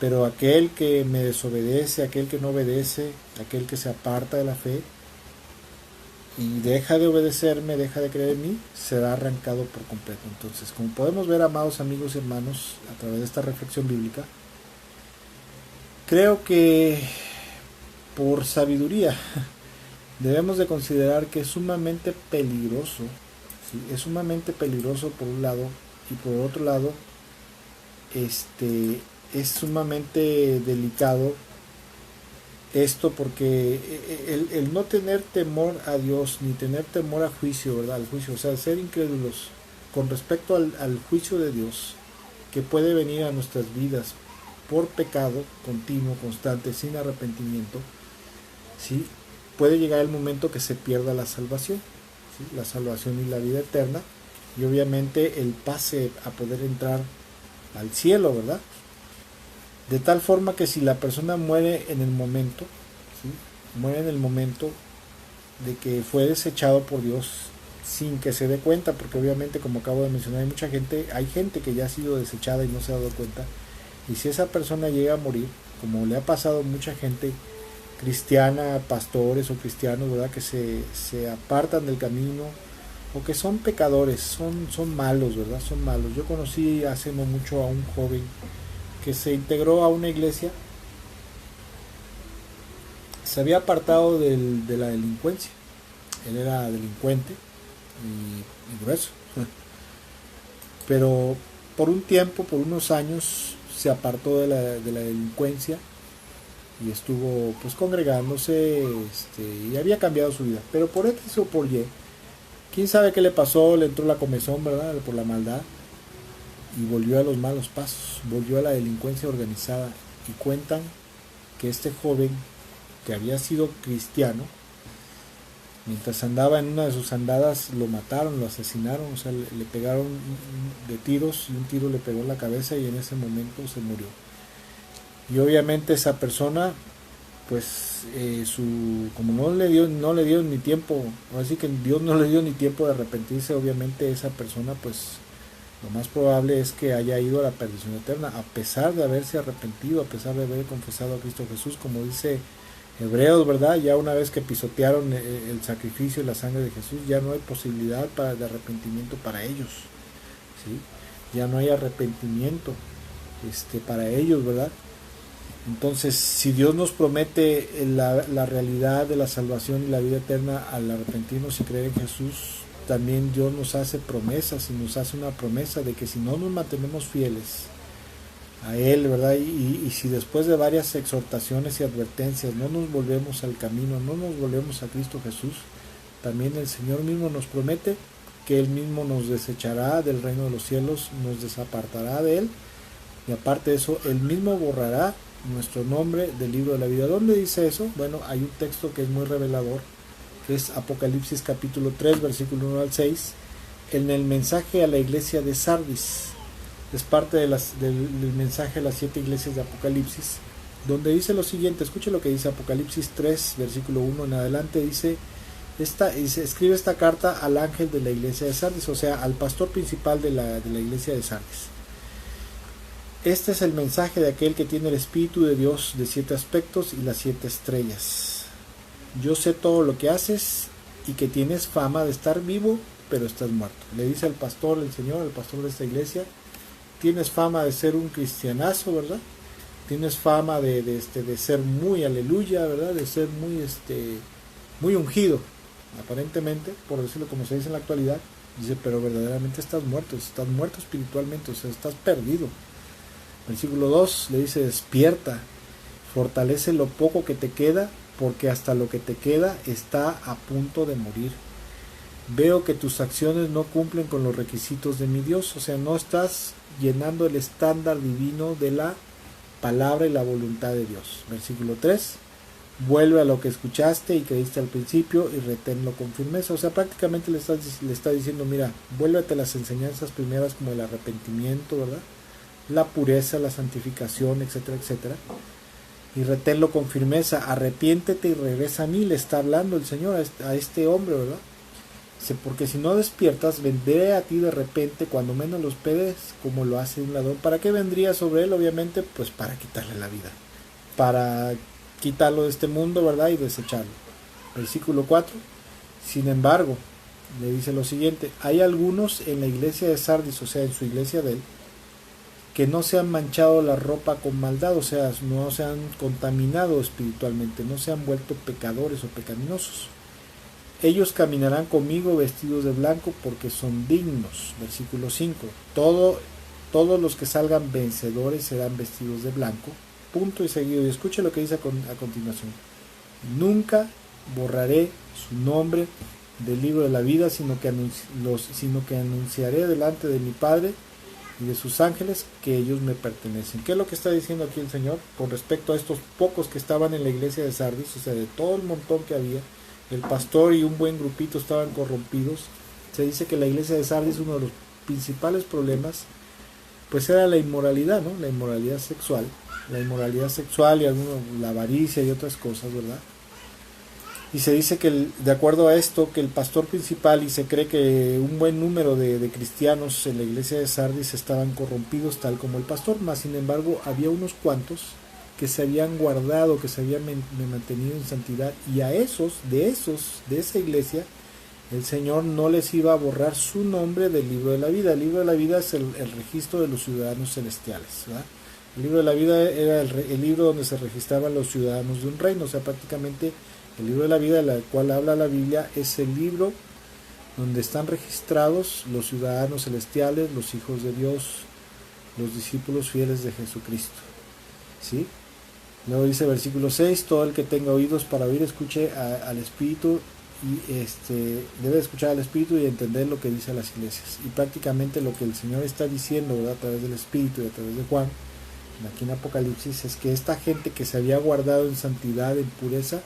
Speaker 1: Pero aquel que me desobedece, aquel que no obedece, aquel que se aparta de la fe y deja de obedecerme, deja de creer en mí, será arrancado por completo. Entonces, como podemos ver, amados amigos y hermanos, a través de esta reflexión bíblica, creo que por sabiduría debemos de considerar que es sumamente peligroso, ¿sí? Es sumamente peligroso por un lado, y por otro lado, es sumamente delicado esto, porque el no tener temor a Dios ni tener temor a juicio, ¿verdad? Al juicio, o sea, ser incrédulos con respecto al juicio de Dios que puede venir a nuestras vidas por pecado continuo, constante, sin arrepentimiento, ¿sí? Puede llegar el momento que se pierda la salvación, ¿sí? La salvación y la vida eterna, y obviamente el pase a poder entrar al cielo, ¿verdad? De tal forma que si la persona muere en el momento, ¿sí? Muere en el momento de que fue desechado por Dios sin que se dé cuenta, porque obviamente, como acabo de mencionar, hay gente que ya ha sido desechada y no se ha dado cuenta, y si esa persona llega a morir, como le ha pasado a mucha gente cristiana, pastores o cristianos, ¿verdad? Que se apartan del camino, o que son pecadores, son malos, ¿verdad? Son malos. Yo conocí hace no mucho a un joven que se integró a una iglesia, se había apartado de la delincuencia, él era delincuente y grueso, pero por un tiempo, por unos años, se apartó de la delincuencia y estuvo pues congregándose, y había cambiado su vida, pero por X o por Y, quién sabe qué le pasó, le entró la comezón, ¿verdad? Por la maldad, y volvió a los malos pasos, volvió a la delincuencia organizada, y cuentan que este joven, que había sido cristiano, mientras andaba en una de sus andadas, lo mataron, lo asesinaron, o sea, le pegaron de tiros, y un tiro le pegó en la cabeza y en ese momento se murió. Y obviamente esa persona, pues como no le dio ni tiempo, así que Dios no le dio ni tiempo de arrepentirse, obviamente esa persona, pues lo más probable es que haya ido a la perdición eterna, a pesar de haberse arrepentido, a pesar de haber confesado a Cristo Jesús, como dice Hebreos, ¿verdad? Ya una vez que pisotearon el sacrificio y la sangre de Jesús, ya no hay posibilidad de arrepentimiento para ellos, ¿sí? Ya no hay arrepentimiento para ellos, ¿verdad? Entonces, si Dios nos promete la realidad de la salvación y la vida eterna al arrepentirnos y creer en Jesús, también Dios nos hace promesas, y nos hace una promesa de que si no nos mantenemos fieles a Él, ¿verdad? Y si después de varias exhortaciones y advertencias no nos volvemos al camino, no nos volvemos a Cristo Jesús, también el Señor mismo nos promete que Él mismo nos desechará del reino de los cielos, nos desapartará de Él, y aparte de eso, Él mismo borrará nuestro nombre del libro de la vida. ¿Dónde dice eso? Bueno, hay un texto que es muy revelador, que es Apocalipsis capítulo 3, versículo 1 al 6, en el mensaje a la iglesia de Sardis. Es parte del mensaje a las 7 iglesias de Apocalipsis, donde dice lo siguiente. Escuche lo que dice Apocalipsis 3, versículo 1 en adelante. Dice, escribe esta carta al ángel de la iglesia de Sardis, o sea, al pastor principal de la iglesia de Sardis. Este es el mensaje de aquel que tiene el Espíritu de Dios de 7 aspectos y las 7 estrellas. Yo sé todo lo que haces y que tienes fama de estar vivo, pero estás muerto. Le dice al pastor, el Señor, al pastor de esta iglesia, tienes fama de ser un cristianazo, ¿verdad? Tienes fama de ser muy aleluya, ¿verdad? De ser muy ungido, aparentemente, por decirlo como se dice en la actualidad. Dice, pero verdaderamente estás muerto espiritualmente, o sea, estás perdido. Versículo 2 le dice, despierta, fortalece lo poco que te queda, porque hasta lo que te queda está a punto de morir. Veo que tus acciones no cumplen con los requisitos de mi Dios, o sea, no estás llenando el estándar divino de la palabra y la voluntad de Dios. Versículo 3, vuelve a lo que escuchaste y creíste al principio y reténlo con firmeza. O sea, prácticamente le está diciendo, mira, vuélvete a las enseñanzas primeras como el arrepentimiento, ¿verdad? La pureza, la santificación, etcétera, etcétera. Y reténlo con firmeza, arrepiéntete y regresa a mí, le está hablando el Señor a este hombre, ¿verdad? Dice, porque si no despiertas, vendré a ti de repente, cuando menos lo esperes, como lo hace un ladrón. ¿Para qué vendría sobre él? Obviamente, pues para quitarle la vida, para quitarlo de este mundo, ¿verdad? Y desecharlo. Versículo 4. Sin embargo, le dice lo siguiente, hay algunos en la iglesia de Sardis, o sea, en su iglesia de él, que no se han manchado la ropa con maldad, o sea, no se han contaminado espiritualmente, no se han vuelto pecadores o pecaminosos. Ellos caminarán conmigo vestidos de blanco porque son dignos. Versículo 5. Todos los que salgan vencedores serán vestidos de blanco. Punto y seguido. Y escuche lo que dice a continuación. Nunca borraré su nombre del libro de la vida, sino que anunciaré delante de mi Padre y de sus ángeles que ellos me pertenecen. ¿Qué es lo que está diciendo aquí el Señor con respecto a estos pocos que estaban en la iglesia de Sardis? O sea, de todo el montón que había, el pastor y un buen grupito estaban corrompidos. Se dice que la iglesia de Sardis, uno de los principales problemas, pues era la inmoralidad, ¿no? La inmoralidad sexual y la avaricia y otras cosas, ¿verdad? Y se dice que de acuerdo a esto, que el pastor principal, y se cree que un buen número de cristianos en la iglesia de Sardis estaban corrompidos tal como el pastor, más sin embargo había unos cuantos que se habían guardado, que se habían mantenido en santidad, y a de esa iglesia, el Señor no les iba a borrar su nombre del libro de la vida. El libro de la vida es el registro de los ciudadanos celestiales, ¿verdad? El libro de la vida era el libro donde se registraban los ciudadanos de un reino. O sea, prácticamente el libro de la vida, del cual habla la Biblia, es el libro donde están registrados los ciudadanos celestiales, los hijos de Dios, los discípulos fieles de Jesucristo, ¿sí? Luego dice versículo 6, todo el que tenga oídos para oír, escuche al Espíritu, y debe escuchar al Espíritu y entender lo que dice a las iglesias. Y prácticamente lo que el Señor está diciendo, ¿verdad?, a través del Espíritu y a través de Juan, aquí en Apocalipsis, es que esta gente que se había guardado en santidad, en pureza,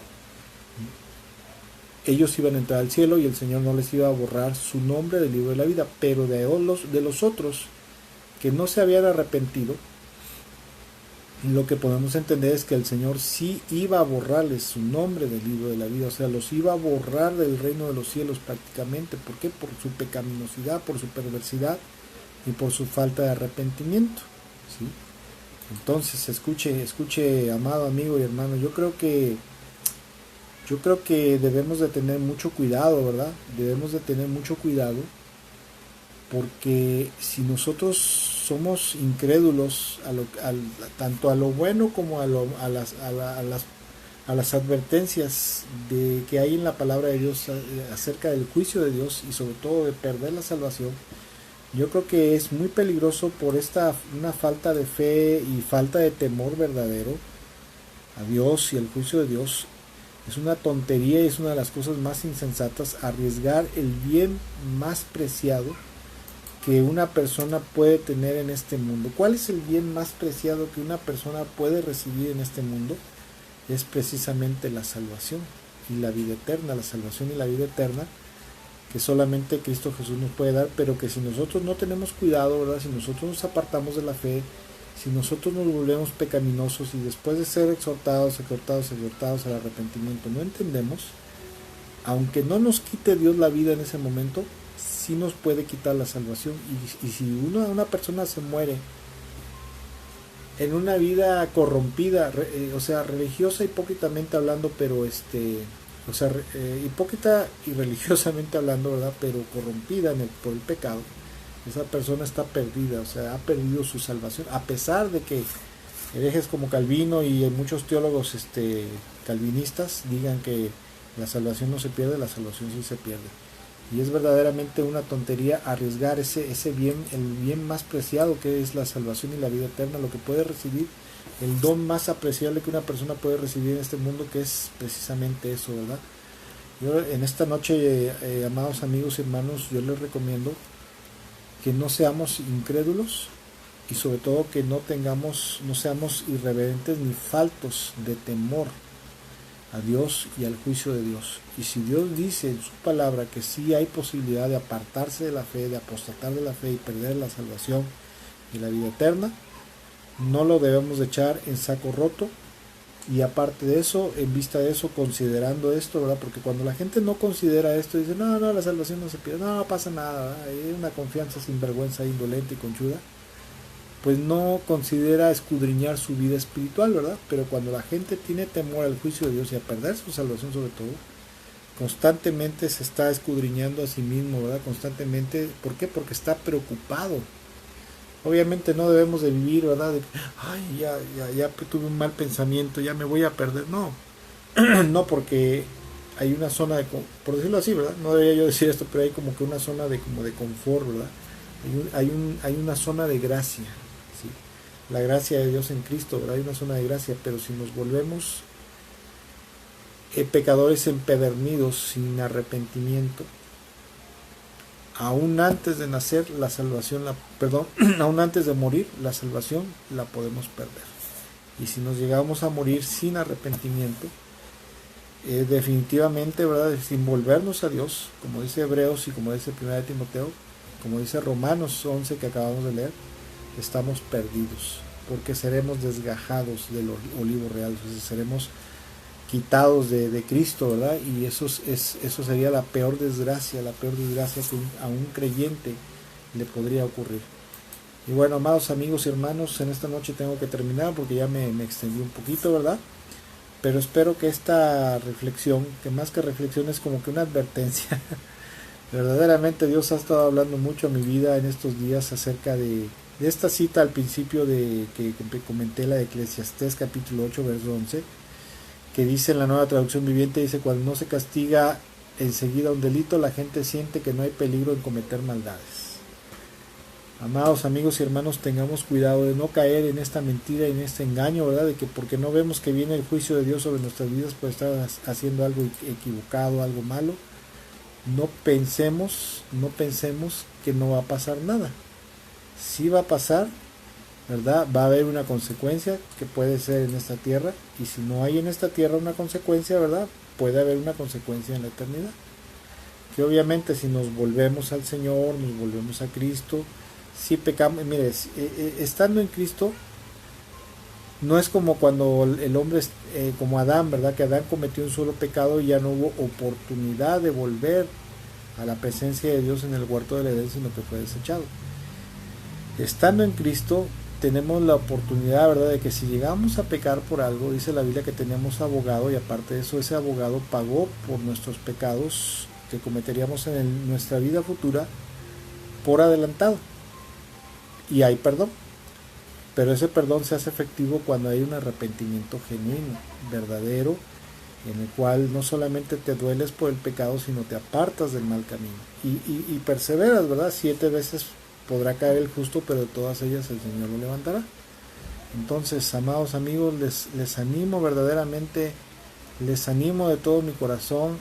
Speaker 1: ellos iban a entrar al cielo y el Señor no les iba a borrar su nombre del libro de la vida. Pero de los otros que no se habían arrepentido, lo que podemos entender es que el Señor sí iba a borrarles su nombre del libro de la vida, o sea, los iba a borrar del reino de los cielos prácticamente. ¿Por qué? Por su pecaminosidad, por su perversidad y por su falta de arrepentimiento, ¿sí? Entonces, escuche, amado amigo y hermano, yo creo que debemos de tener mucho cuidado, ¿verdad? Debemos de tener mucho cuidado, porque si nosotros somos incrédulos tanto a lo bueno como a las advertencias que hay en la palabra de Dios acerca del juicio de Dios y sobre todo de perder la salvación, yo creo que es muy peligroso por una falta de fe y falta de temor verdadero a Dios y al juicio de Dios. Es una tontería y es una de las cosas más insensatas arriesgar el bien más preciado que una persona puede tener en este mundo. ¿Cuál es el bien más preciado que una persona puede recibir en este mundo? Es precisamente la salvación y la vida eterna, la salvación y la vida eterna que solamente Cristo Jesús nos puede dar, pero que si nosotros no tenemos cuidado, ¿verdad?, si nosotros nos apartamos de la fe, si nosotros nos volvemos pecaminosos y después de ser exhortados al arrepentimiento no entendemos, aunque no nos quite Dios la vida en ese momento, sí nos puede quitar la salvación. Y si una persona se muere en una vida corrompida, o sea, religiosa, hipócritamente hablando, pero hipócrita y religiosamente hablando, ¿verdad?, pero corrompida por el pecado, esa persona está perdida, o sea, ha perdido su salvación, a pesar de que herejes como Calvino y muchos teólogos calvinistas digan que la salvación no se pierde, la salvación sí se pierde. Y es verdaderamente una tontería arriesgar ese bien, el bien más preciado que es la salvación y la vida eterna, lo que puede recibir, el don más apreciable que una persona puede recibir en este mundo, que es precisamente eso, ¿verdad? Yo en esta noche, amados amigos y hermanos, yo les recomiendo que no seamos incrédulos y sobre todo que no seamos irreverentes ni faltos de temor a Dios y al juicio de Dios. Y si Dios dice en su palabra que sí hay posibilidad de apartarse de la fe, de apostatar de la fe y perder la salvación y la vida eterna, no lo debemos de echar en saco roto. Y aparte de eso, en vista de eso, considerando esto, ¿verdad? Porque cuando la gente no considera esto, dice, no, la salvación no se pierde, no pasa nada, ¿verdad? Hay una confianza sin vergüenza, indolente y conchuda, pues no considera escudriñar su vida espiritual, ¿verdad? Pero cuando la gente tiene temor al juicio de Dios y a perder su salvación sobre todo, constantemente se está escudriñando a sí mismo, ¿verdad? Constantemente, ¿por qué? Porque está preocupado. Obviamente no debemos de vivir, ¿verdad? De, ay, ya tuve un mal pensamiento, ya me voy a perder. No, no, porque hay una zona de, por decirlo así, ¿verdad? No debería yo decir esto, pero hay como que una zona de como de confort, ¿verdad? Hay una zona de gracia, ¿sí? La gracia de Dios en Cristo, ¿verdad? Hay una zona de gracia, pero si nos volvemos pecadores empedernidos sin arrepentimiento, aún antes de nacer la salvación, aún antes de morir la salvación la podemos perder. Y si nos llegamos a morir sin arrepentimiento, definitivamente, ¿verdad? Sin volvernos a Dios, como dice Hebreos y como dice 1 Timoteo, como dice Romanos 11 que acabamos de leer, estamos perdidos, porque seremos desgajados del olivo real, entonces seremos quitados de Cristo, ¿verdad? Y eso sería la peor desgracia que a un creyente le podría ocurrir. Y bueno, amados amigos y hermanos, en esta noche tengo que terminar porque ya me extendí un poquito, ¿verdad? Pero espero que esta reflexión, que más que reflexión es como que una advertencia, verdaderamente Dios ha estado hablando mucho a mi vida en estos días acerca de esta cita al principio de que comenté, la de Eclesiastés capítulo 8, verso 11, que dice en la Nueva Traducción Viviente, dice, cuando no se castiga enseguida un delito, la gente siente que no hay peligro en cometer maldades. Amados amigos y hermanos, tengamos cuidado de no caer en esta mentira y en este engaño, ¿verdad? De que porque no vemos que viene el juicio de Dios sobre nuestras vidas por estar haciendo algo equivocado, algo malo, no pensemos que no va a pasar nada. Sí va a pasar, ¿verdad? Va a haber una consecuencia que puede ser en esta tierra, y si no hay en esta tierra una consecuencia, ¿verdad? Puede haber una consecuencia en la eternidad. Que obviamente si nos volvemos al Señor, nos volvemos a Cristo, si pecamos, mire, estando en Cristo, no es como cuando el hombre, como Adán, ¿verdad? Que Adán cometió un solo pecado y ya no hubo oportunidad de volver a la presencia de Dios en el huerto del Edén, sino que fue desechado. Estando en Cristo, tenemos la oportunidad, ¿verdad?, de que si llegamos a pecar por algo, dice la Biblia que tenemos abogado, y aparte de eso, ese abogado pagó por nuestros pecados que cometeríamos en nuestra vida futura por adelantado. Y hay perdón, pero ese perdón se hace efectivo cuando hay un arrepentimiento genuino, verdadero, en el cual no solamente te dueles por el pecado, sino te apartas del mal camino y perseveras, ¿verdad? 7 veces podrá caer el justo, pero de todas ellas el Señor lo levantará. Entonces, amados amigos, les animo verdaderamente, les animo de todo mi corazón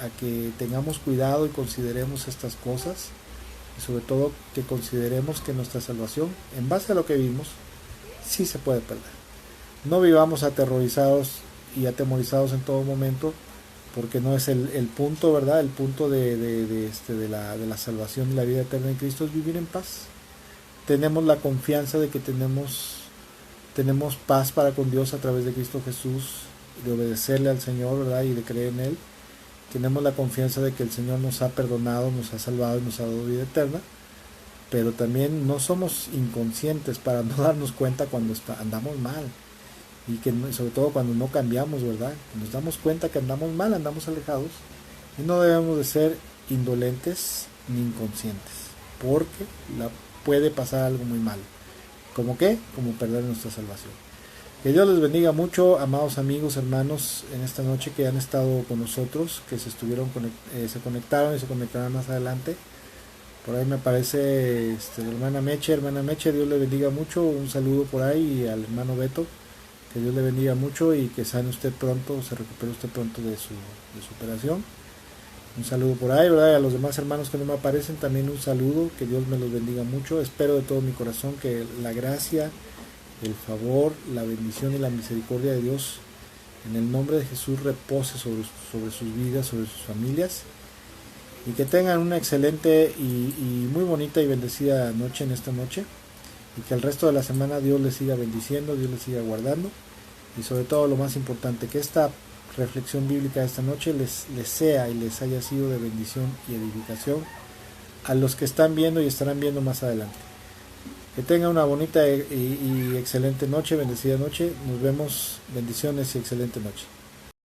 Speaker 1: a que tengamos cuidado y consideremos estas cosas, y sobre todo que consideremos que nuestra salvación, en base a lo que vimos, sí se puede perder. No vivamos aterrorizados y atemorizados en todo momento, porque no es el punto, ¿verdad? El punto de la salvación y la vida eterna en Cristo es vivir en paz. Tenemos la confianza de que tenemos paz para con Dios a través de Cristo Jesús, de obedecerle al Señor, ¿verdad? Y de creer en Él. Tenemos la confianza de que el Señor nos ha perdonado, nos ha salvado y nos ha dado vida eterna, pero también no somos inconscientes para no darnos cuenta cuando andamos mal, y que sobre todo cuando no cambiamos, ¿verdad? Nos damos cuenta que andamos mal, andamos alejados, y no debemos de ser indolentes ni inconscientes, porque puede pasar algo muy malo. ¿Cómo qué? Como perder nuestra salvación. Que Dios les bendiga mucho, amados amigos, hermanos, en esta noche que han estado con nosotros, que se conectaron y se conectarán más adelante. Por ahí me aparece hermana Meche, Dios le bendiga mucho, un saludo por ahí, y al hermano Beto, que Dios le bendiga mucho y que sane usted pronto, se recupere usted pronto de su operación. Un saludo por ahí, ¿verdad? Y a los demás hermanos que no me aparecen también un saludo, que Dios me los bendiga mucho. Espero de todo mi corazón que la gracia, el favor, la bendición y la misericordia de Dios en el nombre de Jesús repose sobre sus vidas, sobre sus familias, y que tengan una excelente y muy bonita y bendecida noche en esta noche, y que el resto de la semana Dios les siga bendiciendo, Dios les siga guardando, y sobre todo lo más importante, que esta reflexión bíblica de esta noche les sea y les haya sido de bendición y edificación a los que están viendo y estarán viendo más adelante. Que tengan una bonita y excelente noche, bendecida noche. Nos vemos, bendiciones y excelente noche.